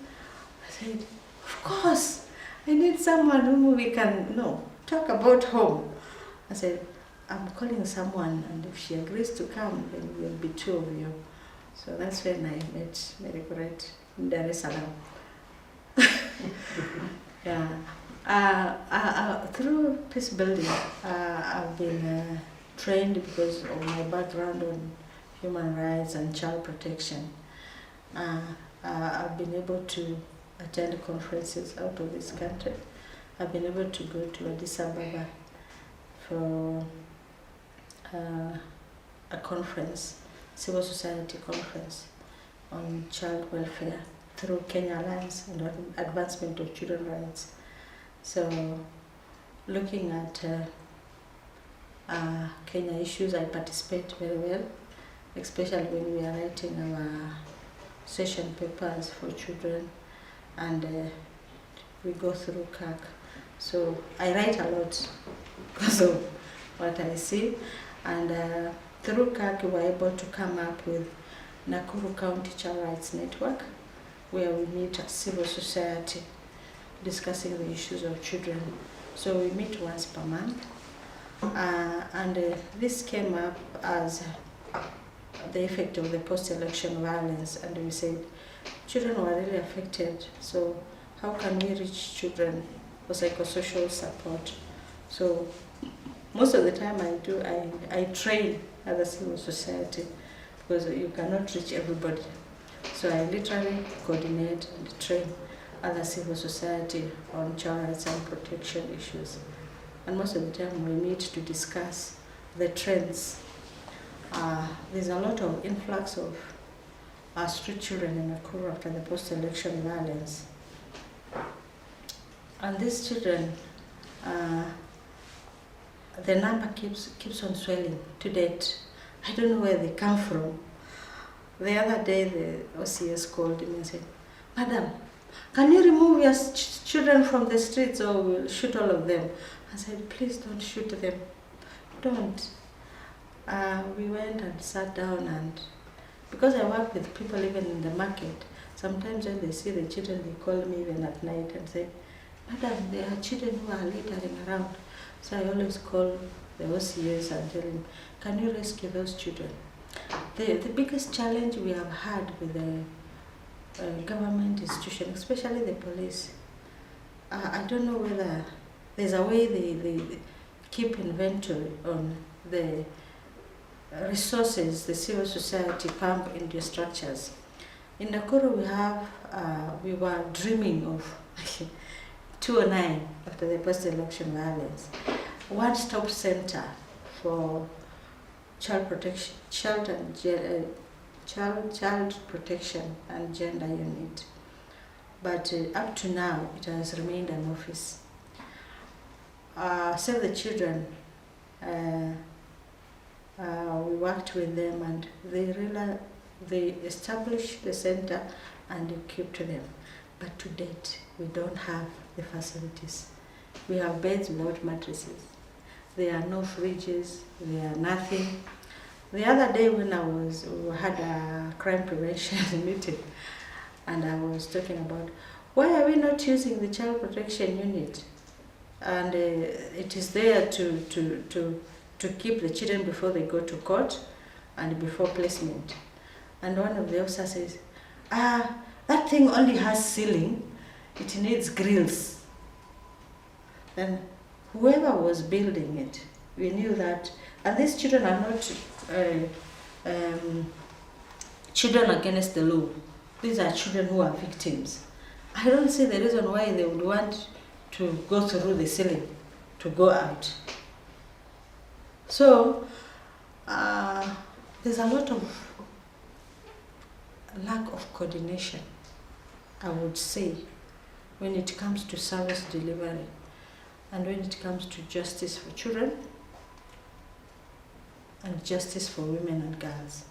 I said, of course. I need someone whom we can talk about home. I said, I'm calling someone, and if she agrees to come, then we'll be 2 of you. So that's when I met Mary Correct in Dar es Salaam. Yeah. Through peace building, I've been trained because of my background on human rights and child protection. I've been able to attend conferences out of this country. I've been able to go to Addis Ababa for a conference, civil society conference on child welfare through Kenya Alliance and advancement of children's rights. So looking at Kenya issues, I participate very well, especially when we are writing our session papers for children, and we go through CAC. So I write a lot because of what I see, and through CAC we were able to come up with Nakuru County Child Rights Network, where we meet as civil society discussing the issues of children. So we meet once per month, and this came up as the effect of the post-election violence, and we said children were really affected, so how can we reach children for psychosocial support? So most of the time I train other civil society because you cannot reach everybody. So I literally coordinate and train other civil society on child rights and protection issues. And most of the time we meet to discuss the trends. There's a lot of influx of street children in Nakuru after the post-election violence. And these children, the number keeps on swelling to date. I don't know where they come from. The other day the OCS called me and said, Madam, can you remove your children from the streets or we'll shoot all of them? I said, please don't shoot them. Don't. We went and sat down, and because I work with people even in the market, sometimes when they see the children, they call me even at night and say, Madam, there are children who are littering around. So I always call the OCS and tell them, can you rescue those children? the biggest challenge we have had with the government institution, especially the police, I don't know whether there's a way they keep inventory on the resources the civil society pump into structures. In Nakuru we were dreaming of 2009, after the post-election violence, one-stop center for child protection, child protection and gender unit. But up to now, it has remained an office. Save the Children, we worked with them, and they established the center and equipped them. But to date, we don't have the facilities. We have beds without mattresses. There are no fridges, there are nothing. The other day when we had a crime prevention meeting, and I was talking about, why are we not using the child protection unit? And it is there to keep the children before they go to court and before placement. And one of the officers says, that thing only has ceiling, it needs grills. And whoever was building it, we knew that, and these children are not children against the law. These are children who are victims. I don't see the reason why they would want to go through the ceiling to go out. So there's a lot of lack of coordination, I would say, when it comes to service delivery and when it comes to justice for children and justice for women and girls.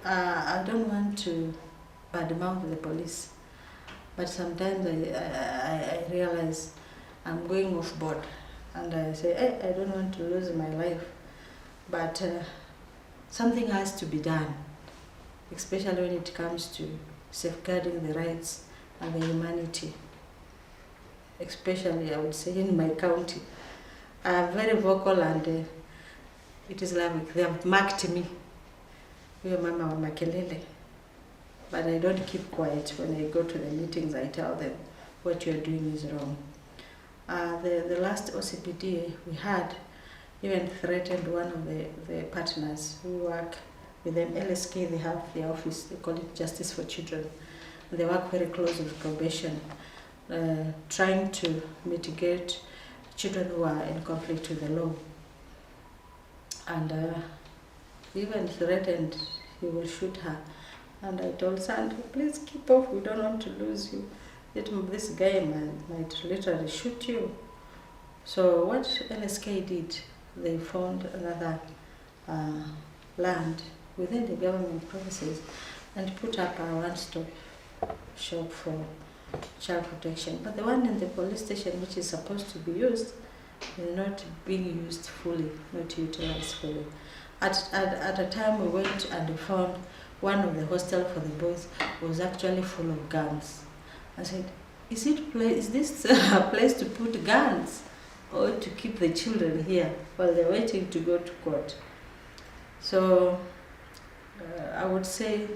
I don't want to badmouth the police, but sometimes I realize I'm going off board, and I say, hey, I don't want to lose my life, but something has to be done, especially when it comes to safeguarding the rights and the humanity, especially, I would say, in my county. I am very vocal, and it is like they have marked me. Your mama wa makelele. But I don't keep quiet. When I go to the meetings, I tell them what you're doing is wrong. The last OCPD we had even threatened one of the partners who work with them. LSK, they have their office, they call it Justice for Children. They work very close with probation, trying to mitigate children who are in conflict with the law. And even threatened he will shoot her. And I told Sandy, please keep off, we don't want to lose you. This guy might literally shoot you. So what LSK did, they found another land within the government premises and put up a one-stop shop for child protection. But the one in the police station, which is supposed to be used, is not being used fully, not utilized fully. At a time we went and we found one of the hostels for the boys was actually full of guns. I said, is this a place to put guns or to keep the children here while they're waiting to go to court? So I would say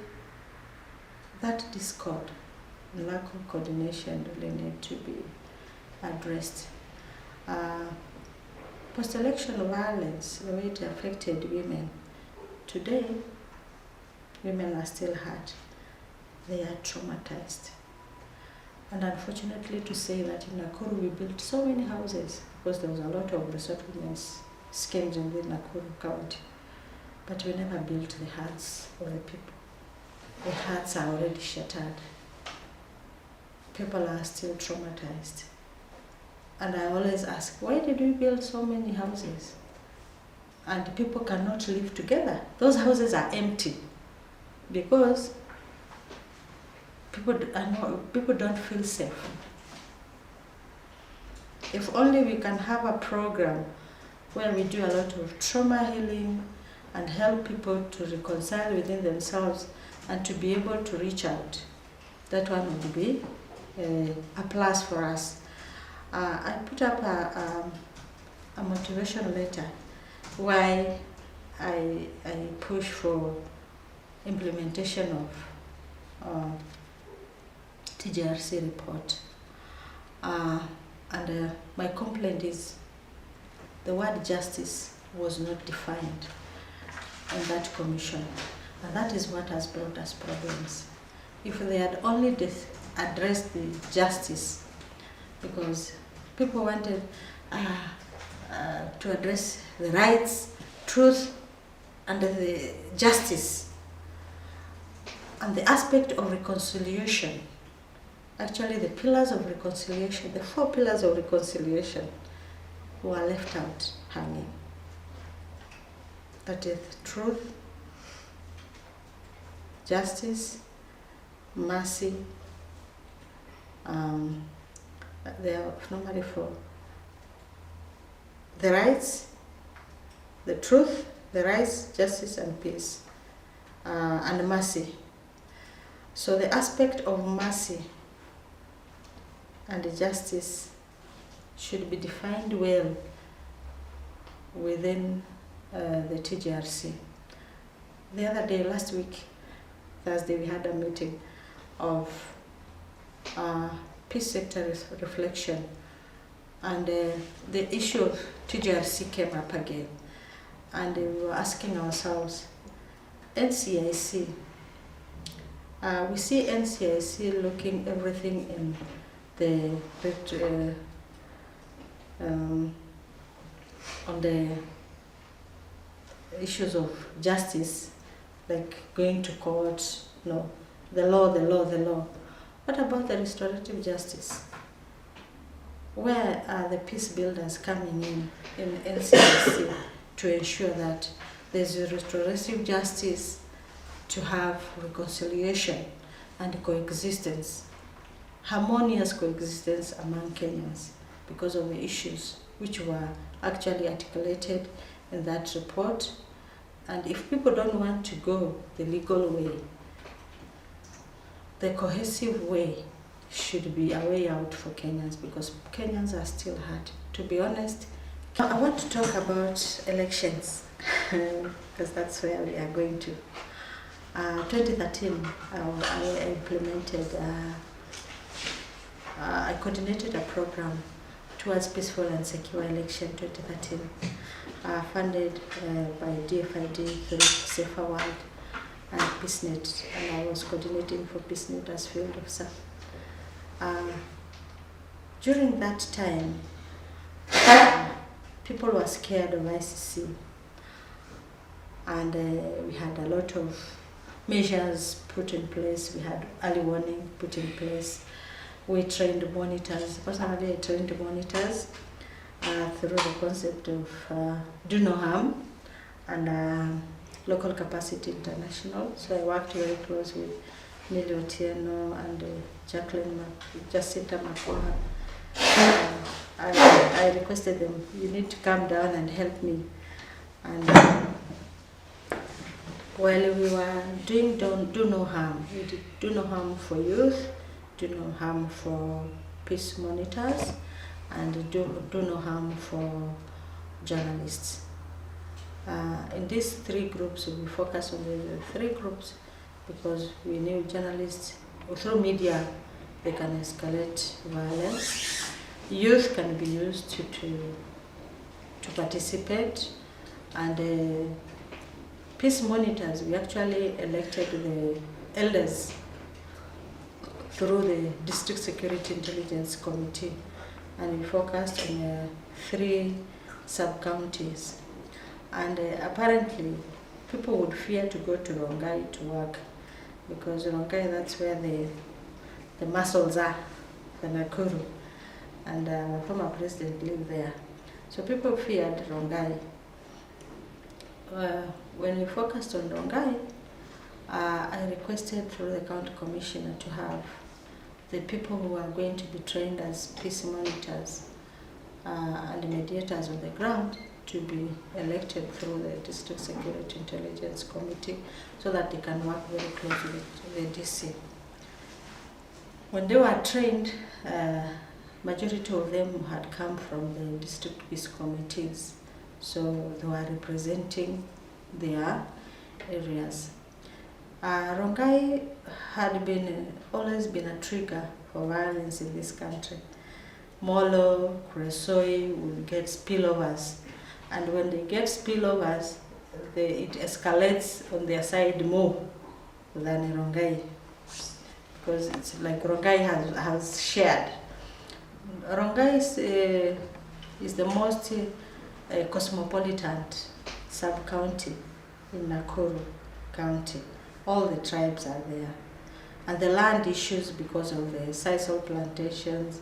that discord, lack of coordination, really need to be addressed. Post-election violence, the way it affected women. Today, women are still hurt. They are traumatized. And unfortunately to say that in Nakuru we built so many houses because there was a lot of resettlement schemes in the Nakuru County. But we never built the hearts of the people. The hearts are already shattered. People are still traumatized. And I always ask, why did we build so many houses? And people cannot live together. Those houses are empty because people don't feel safe. If only we can have a program where we do a lot of trauma healing and help people to reconcile within themselves and to be able to reach out. That one would be a plus for us. I put up a motivation letter why I push for implementation of TJRC report. And my complaint is the word justice was not defined in that commission, and that is what has brought us problems. If they had only addressed the justice, because people wanted to address the rights, truth, and the justice, and the aspect of reconciliation. Actually, the pillars of reconciliation, the 4 pillars of reconciliation, were left out hanging. That is truth, justice, mercy. They are normally for the rights, the truth, the rights, justice, and peace, and mercy. So the aspect of mercy and justice should be defined well within the TJRC. The other day, last week, Thursday, we had a meeting of peace sector reflection, and the issue of TJRC came up again, and we were asking ourselves, NCIC, we see NCIC looking everything in the on the issues of justice, like going to court, no, the law. What about the restorative justice? Where are the peace builders coming in NCIC to ensure that there's a restorative justice, to have reconciliation and coexistence, harmonious coexistence among Kenyans, because of the issues which were actually articulated in that report? And if people don't want to go the legal way, the cohesive way should be a way out for Kenyans, because Kenyans are still hurt. To be honest, I want to talk about elections because that's where we are going to. 2013, I implemented, I coordinated a program towards peaceful and secure election 2013, funded by DFID through Safer World and Peacenet, and I was coordinating for Peacenet as field officer. During that time, people were scared of ICC, and we had a lot of measures put in place. We had early warning put in place. We trained monitors. Personally, I trained monitors through the concept of do no harm and local capacity international. So I worked very close with Millie Otieno and Jacqueline Jacinta Makona. I requested them, you need to come down and help me. And while we were doing do no harm, we did do no harm for youth, do no harm for peace monitors, and do no harm for journalists. In these 3 groups, we focus on the 3 groups because we knew journalists, through media, they can escalate violence. Youth can be used to participate, and peace monitors, we actually elected the elders through the District Security Intelligence Committee, and we focused on 3 sub-counties. And apparently, people would fear to go to Rongai to work, because Rongai, that's where the muscles are, the Nakuru, and our former president lived there. So people feared Rongai. When we focused on Rongai, I requested through the county commissioner to have the people who are going to be trained as peace monitors and mediators on the ground to be elected through the District Security Intelligence Committee, so that they can work very closely with the DC. When they were trained, majority of them had come from the district peace committees, so they were representing their areas. Rongai had always been a trigger for violence in this country. Molo, Kuresoi will get spillovers, and when they get spillovers, it escalates on their side more than Rongai, because it's like Rongai has shared. Rongai is the most cosmopolitan sub-county in Nakuru County. All the tribes are there. And the land issues, because of the sisal plantations,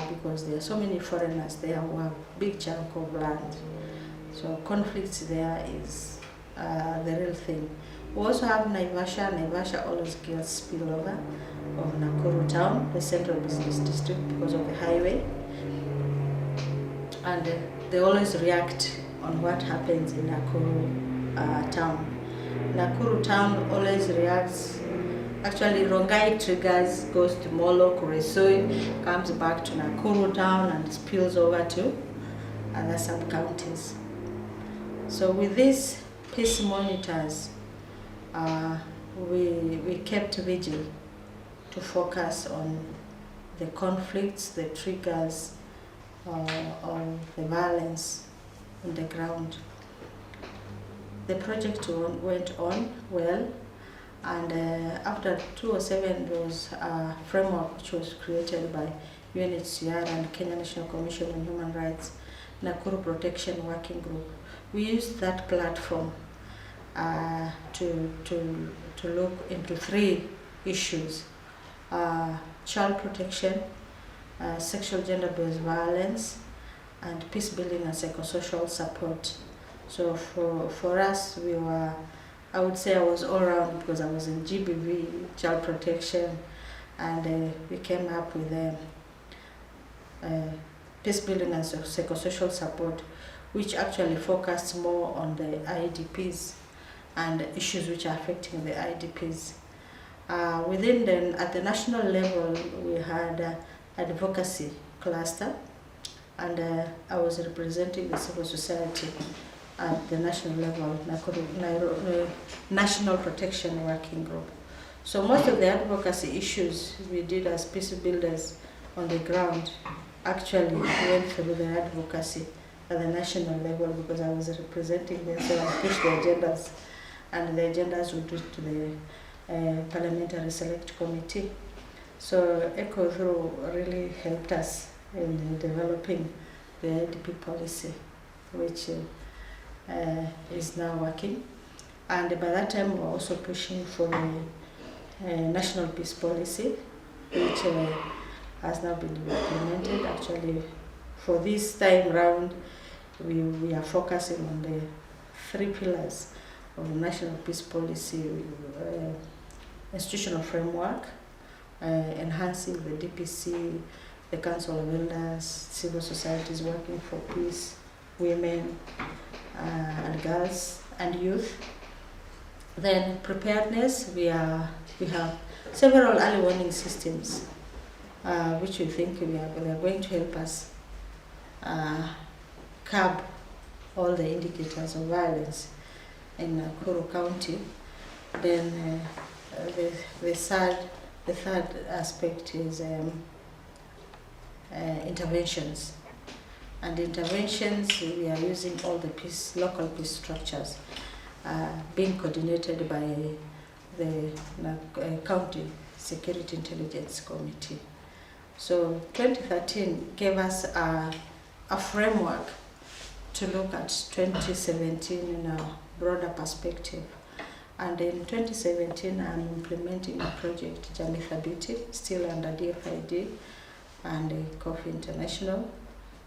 because there are so many foreigners there who have big chunk of land. So conflicts there is the real thing. We also have Naivasha. Naivasha always gets spillover of Nakuru town, the central business district, because of the highway. And they always react on what happens in Nakuru town. Nakuru town always reacts. Actually, Rongai triggers, goes to Molo, Kuresoi, comes back to Nakuru town and spills over to other sub-counties. So with these peace monitors, we kept vigil to focus on the conflicts, the triggers of the violence on the ground. The project went on well, and after 2007 there was a framework which was created by UNHCR and Kenya National Commission on Human Rights, Nakuru Protection Working Group. We used that platform to look into 3 issues: child protection, sexual gender-based violence, and peace building and psychosocial support. So for us, I would say I was all around, because I was in GBV, child protection, and we came up with peace building and psychosocial support, which actually focused more on the IDPs and issues which are affecting the IDPs. At the national level, we had advocacy cluster, and I was representing the civil society at the national level, Nairobi National Protection Working Group. So most of the advocacy issues we did as peace builders on the ground actually went through the advocacy at the national level, because I was representing them, so I pushed the agendas, and the agendas would go to the Parliamentary Select Committee. So ECHO through really helped us in developing the IDP policy, which is now working. And by that time, we were also pushing for the national peace policy, which has now been implemented. Actually, for this time round, we are focusing on the 3 pillars of the national peace policy: institutional framework, enhancing the DPC, the Council of Elders, civil societies working for peace, women and girls and youth. Then preparedness, we have several early warning systems which we think they are going to help us curb all the indicators of violence in Nakuru County. Then the third aspect is interventions. And interventions, we are using all the local peace structures being coordinated by the County Security Intelligence Committee. So 2013 gave us a framework to look at 2017 in a broader perspective. And in 2017, I'm implementing a project, Jamii Thabiti, still under DFID and Coffee International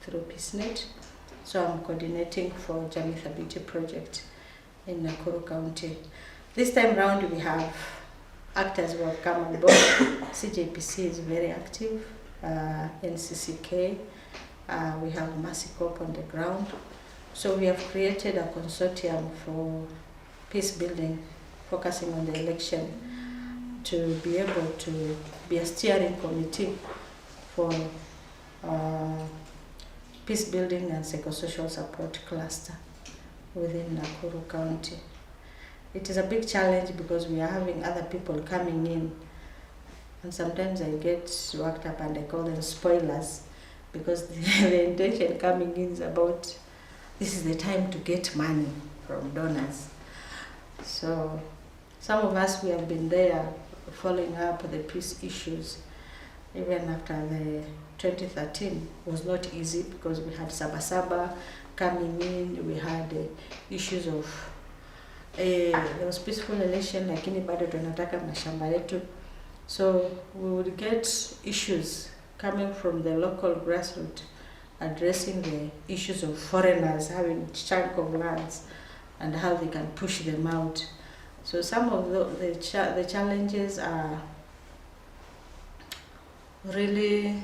through Peacenet. So I'm coordinating for Jamii Thabiti project in Nakuru County. This time round, we have actors who have come on board. CJPC is very active, NCCK, we have Mercy Corp on the ground. So we have created a consortium for peace building, focusing on the election, to be able to be a steering committee for peace building and psychosocial support cluster. within Nakuru County. It is a big challenge because we are having other people coming in, and sometimes I get worked up and I call them spoilers, because the intention coming in is about, this is the time to get money from donors. So some of us, we have been there following up the peace issues, even after the 2013 was not easy, because we had Sabasaba coming in, we had issues of there was peaceful election, lakini bado tunataka mashamba yetu. So we would get issues coming from the local grassroots, addressing the issues of foreigners having chunk of lands and how they can push them out. So some of the challenges are really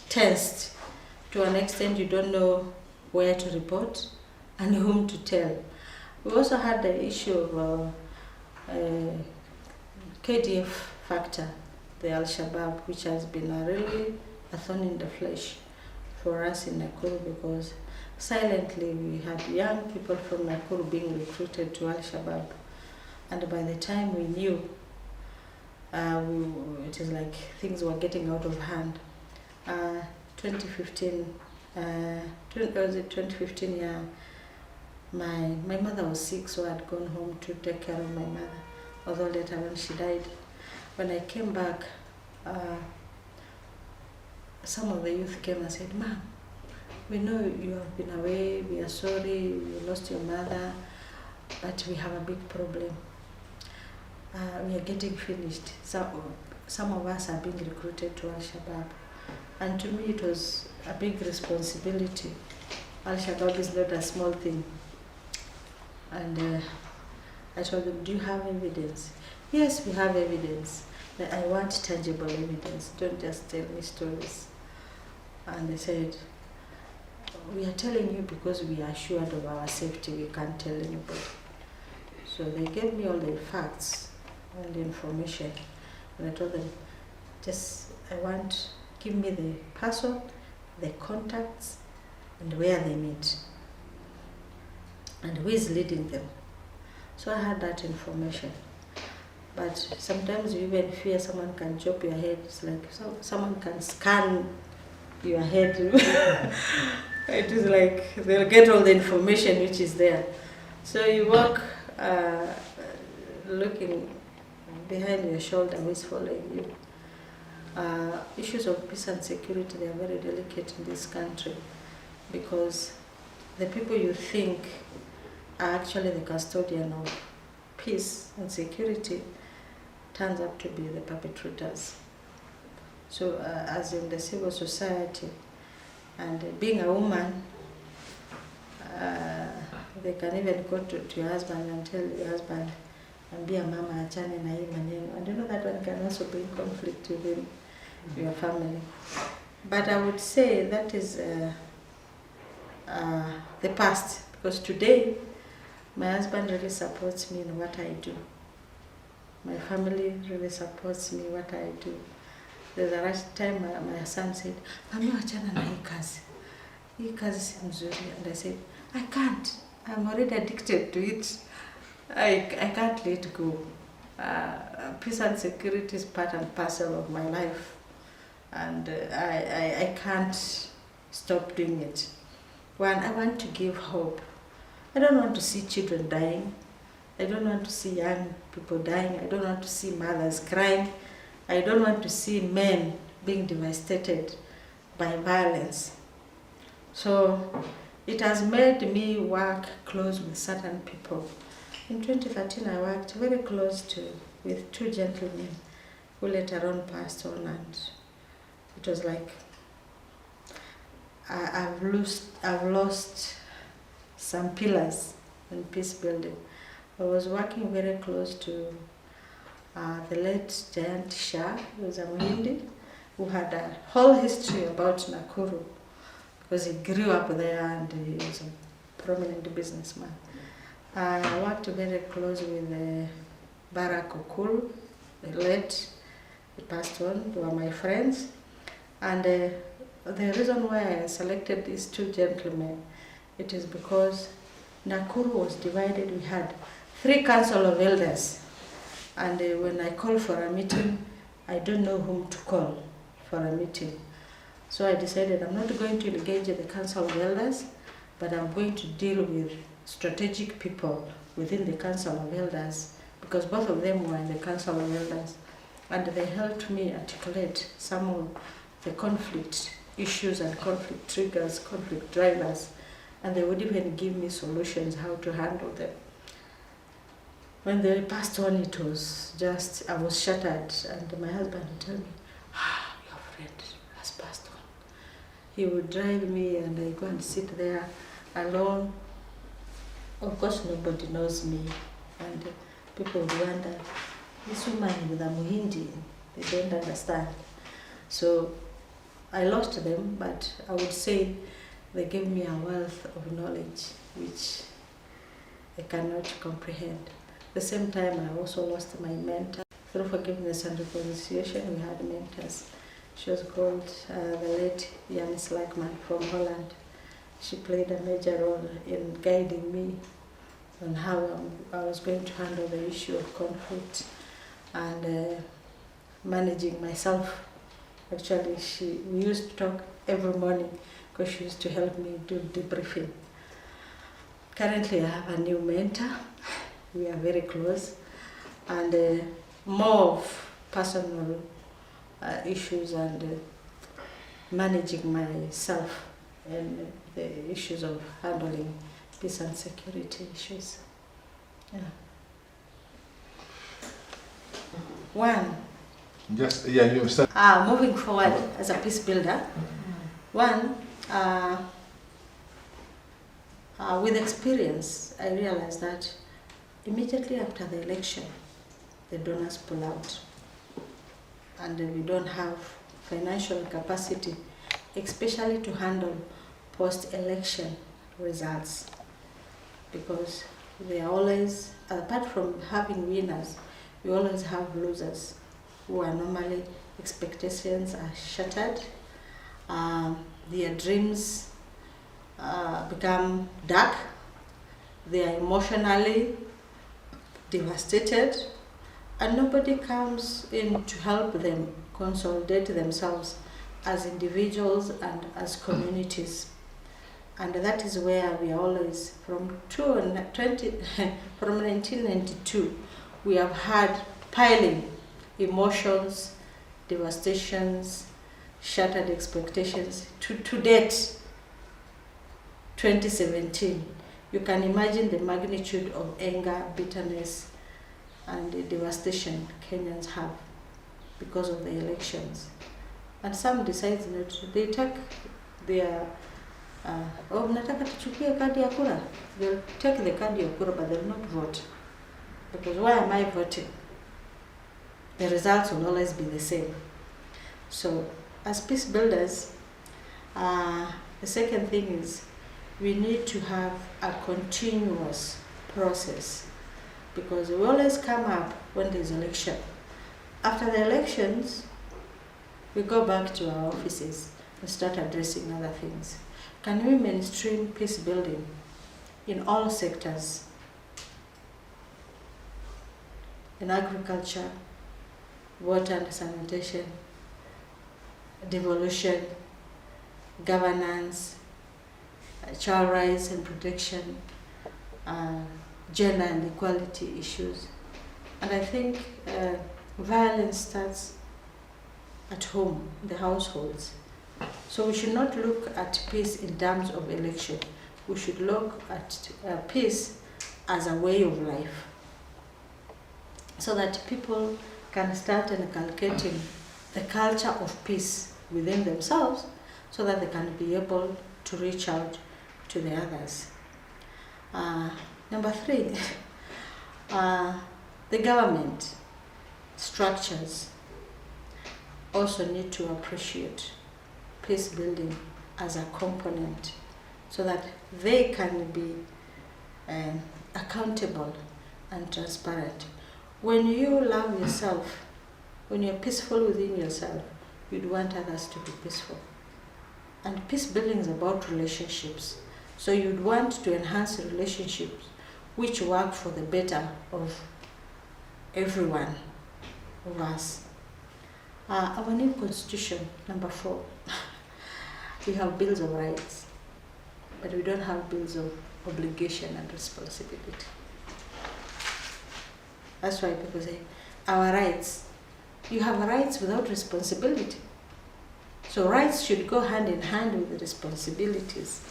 tensed. To an extent, you don't know where to report and whom to tell. We also had the issue of KDF factor, the Al-Shabaab, which has been really a thorn in the flesh for us in Nakuru, because silently we had young people from Nakuru being recruited to Al-Shabaab, and by the time we knew, it is like things were getting out of hand. 2015, 2015, yeah, my mother was sick, so I had gone home to take care of my mother, although later when she died. When I came back, some of the youth came and said, "Ma'am, we know you have been away, we are sorry, you lost your mother, but we have a big problem. We are getting finished. Some of us are being recruited to Al-Shabaab." And to me it was a big responsibility. Al-Shabaab is not a small thing. And I told them, "Do you have evidence?" "Yes, we have evidence." But I want tangible evidence, don't just tell me stories. And they said, "We are telling you because we are assured of our safety, we can't tell anybody." So they gave me all the facts and the information, and I told them, give me the person, the contacts, and where they meet, and who is leading them. So I had that information. But sometimes you even fear someone can chop your head. It's like someone can scan your head. It is like they'll get all the information which is there. So you walk looking behind your shoulder, who is following you. Issues of peace and security, they are very delicate in this country, because the people you think are actually the custodian of peace and security turns up to be the perpetrators. So as in the civil society, and being a woman, they can even go to your husband and tell your husband, and be a mama, achane na hii maneno. And you know that one can also bring conflict within your family. But I would say that is the past, because today my husband really supports me in what I do. My family really supports me what I do. There's a last time my son said, "Mami, achana na hii kazi. Hii kazi si mzuri." And I said, "I can't. I'm already addicted to it. I can't let go. Peace and security is part and parcel of my life, and I can't stop doing it. One, I want to give hope. I don't want to see children dying. I don't want to see young people dying. I don't want to see mothers crying. I don't want to see men being devastated by violence." So it has made me work close with certain people. In 2013, I worked very close with two gentlemen who later on passed on, and it was like I've lost some pillars in peace building. I was working very close to the late Giant Shah, who was a Muhindi, who had a whole history about Nakuru, because he grew up there and he was a prominent businessman. I worked very close with Barak Okul, the late, he passed on, they were my friends. And the reason why I selected these two gentlemen, it is because Nakuru was divided. We had 3 council of elders. And when I call for a meeting, I don't know whom to call for a meeting. So I decided I'm not going to engage the council of elders, but I'm going to deal with strategic people within the council of elders, because both of them were in the council of elders. And they helped me articulate some of the conflict issues and conflict triggers, conflict drivers, and they would even give me solutions how to handle them. When they passed on, it was just, I was shattered, and my husband would tell me, your friend has passed on. He would drive me and I go and sit there alone. Of course, nobody knows me, and people would wonder, this woman with a Muhindi, they don't understand. So I lost them, but I would say they gave me a wealth of knowledge which I cannot comprehend. At the same time, I also lost my mentor. Through forgiveness and reconciliation, we had mentors. She was called the late Agnes from Holland. She played a major role in guiding me on how I was going to handle the issue of conflict and managing myself. Actually, we used to talk every morning because she used to help me do debriefing. Currently, I have a new mentor. We are very close, and more of personal issues and managing myself and the issues of handling peace and security issues. Yeah. One. Just, yeah, you start. Moving forward as a peace builder. One, with experience, I realized that immediately after the election, the donors pull out, and we don't have financial capacity, especially to handle post-election results, because they are always, apart from having winners, we always have losers who are normally, expectations are shattered, their dreams become dark, they are emotionally devastated, and nobody comes in to help them consolidate themselves as individuals and as communities. And that is where we are always, from 1992, we have had piling emotions, devastations, shattered expectations. To date, 2017, you can imagine the magnitude of anger, bitterness, and the devastation Kenyans have because of the elections. And some decide not to. They take their, mnataka tuchukue kadi ya kura. They'll take the card ya kura, but they'll not vote. Because why am I voting? The results will always be the same. So, as peace builders, the second thing is we need to have a continuous process, because we always come up when there's election. After the elections, we go back to our offices and start addressing other things. Can we mainstream peace building in all sectors? In agriculture, water and sanitation, devolution, governance, child rights and protection, gender and equality issues. And I think violence starts at home, in the households. So we should not look at peace in terms of election. We should look at peace as a way of life, so that people can start inculcating the culture of peace within themselves, so that they can be able to reach out to the others. Number 3, the government structures also need to appreciate peace building as a component, so that they can be accountable and transparent. When you love yourself, when you're peaceful within yourself, you'd want others to be peaceful. And peace building is about relationships. So you'd want to enhance relationships which work for the better of everyone of us. Our new constitution, number 4, we have bills of rights, but we don't have bills of obligation and responsibility. That's why people say, our rights. You have rights without responsibility. So rights should go hand in hand with the responsibilities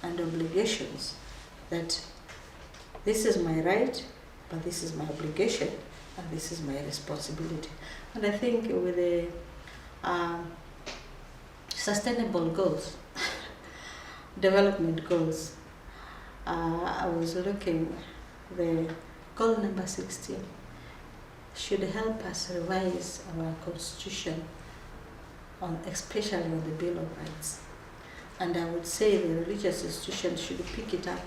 and obligations, that this is my right, but this is my obligation, and this is my responsibility. And I think with the sustainable goals, development goals, I was looking, the goal number 16 should help us revise our constitution, especially on the Bill of Rights. And I would say the religious institutions should pick it up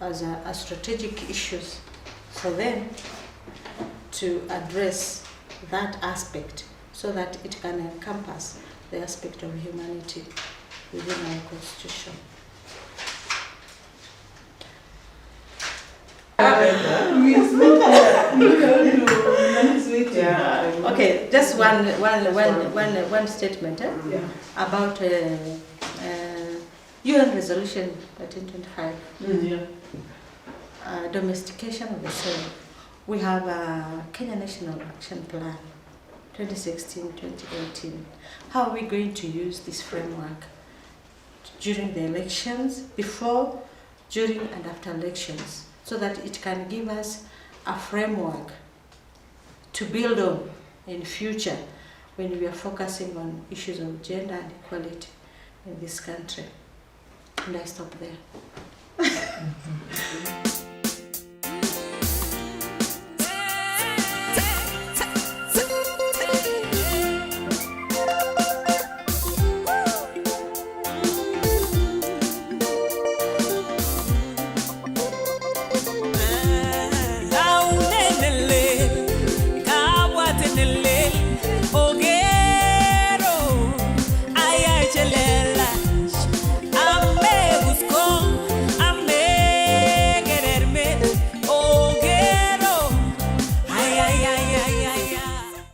as a strategic issues for them to address that aspect, so that it can encompass the aspect of humanity within our constitution. Okay, just one statement about UN Resolution 1325, domestication of the soil. We have a Kenya National Action Plan 2016-2018. How are we going to use this framework during the elections, before, during and after elections, so that it can give us a framework to build on in future when we are focusing on issues of gender and equality in this country. And I stop there.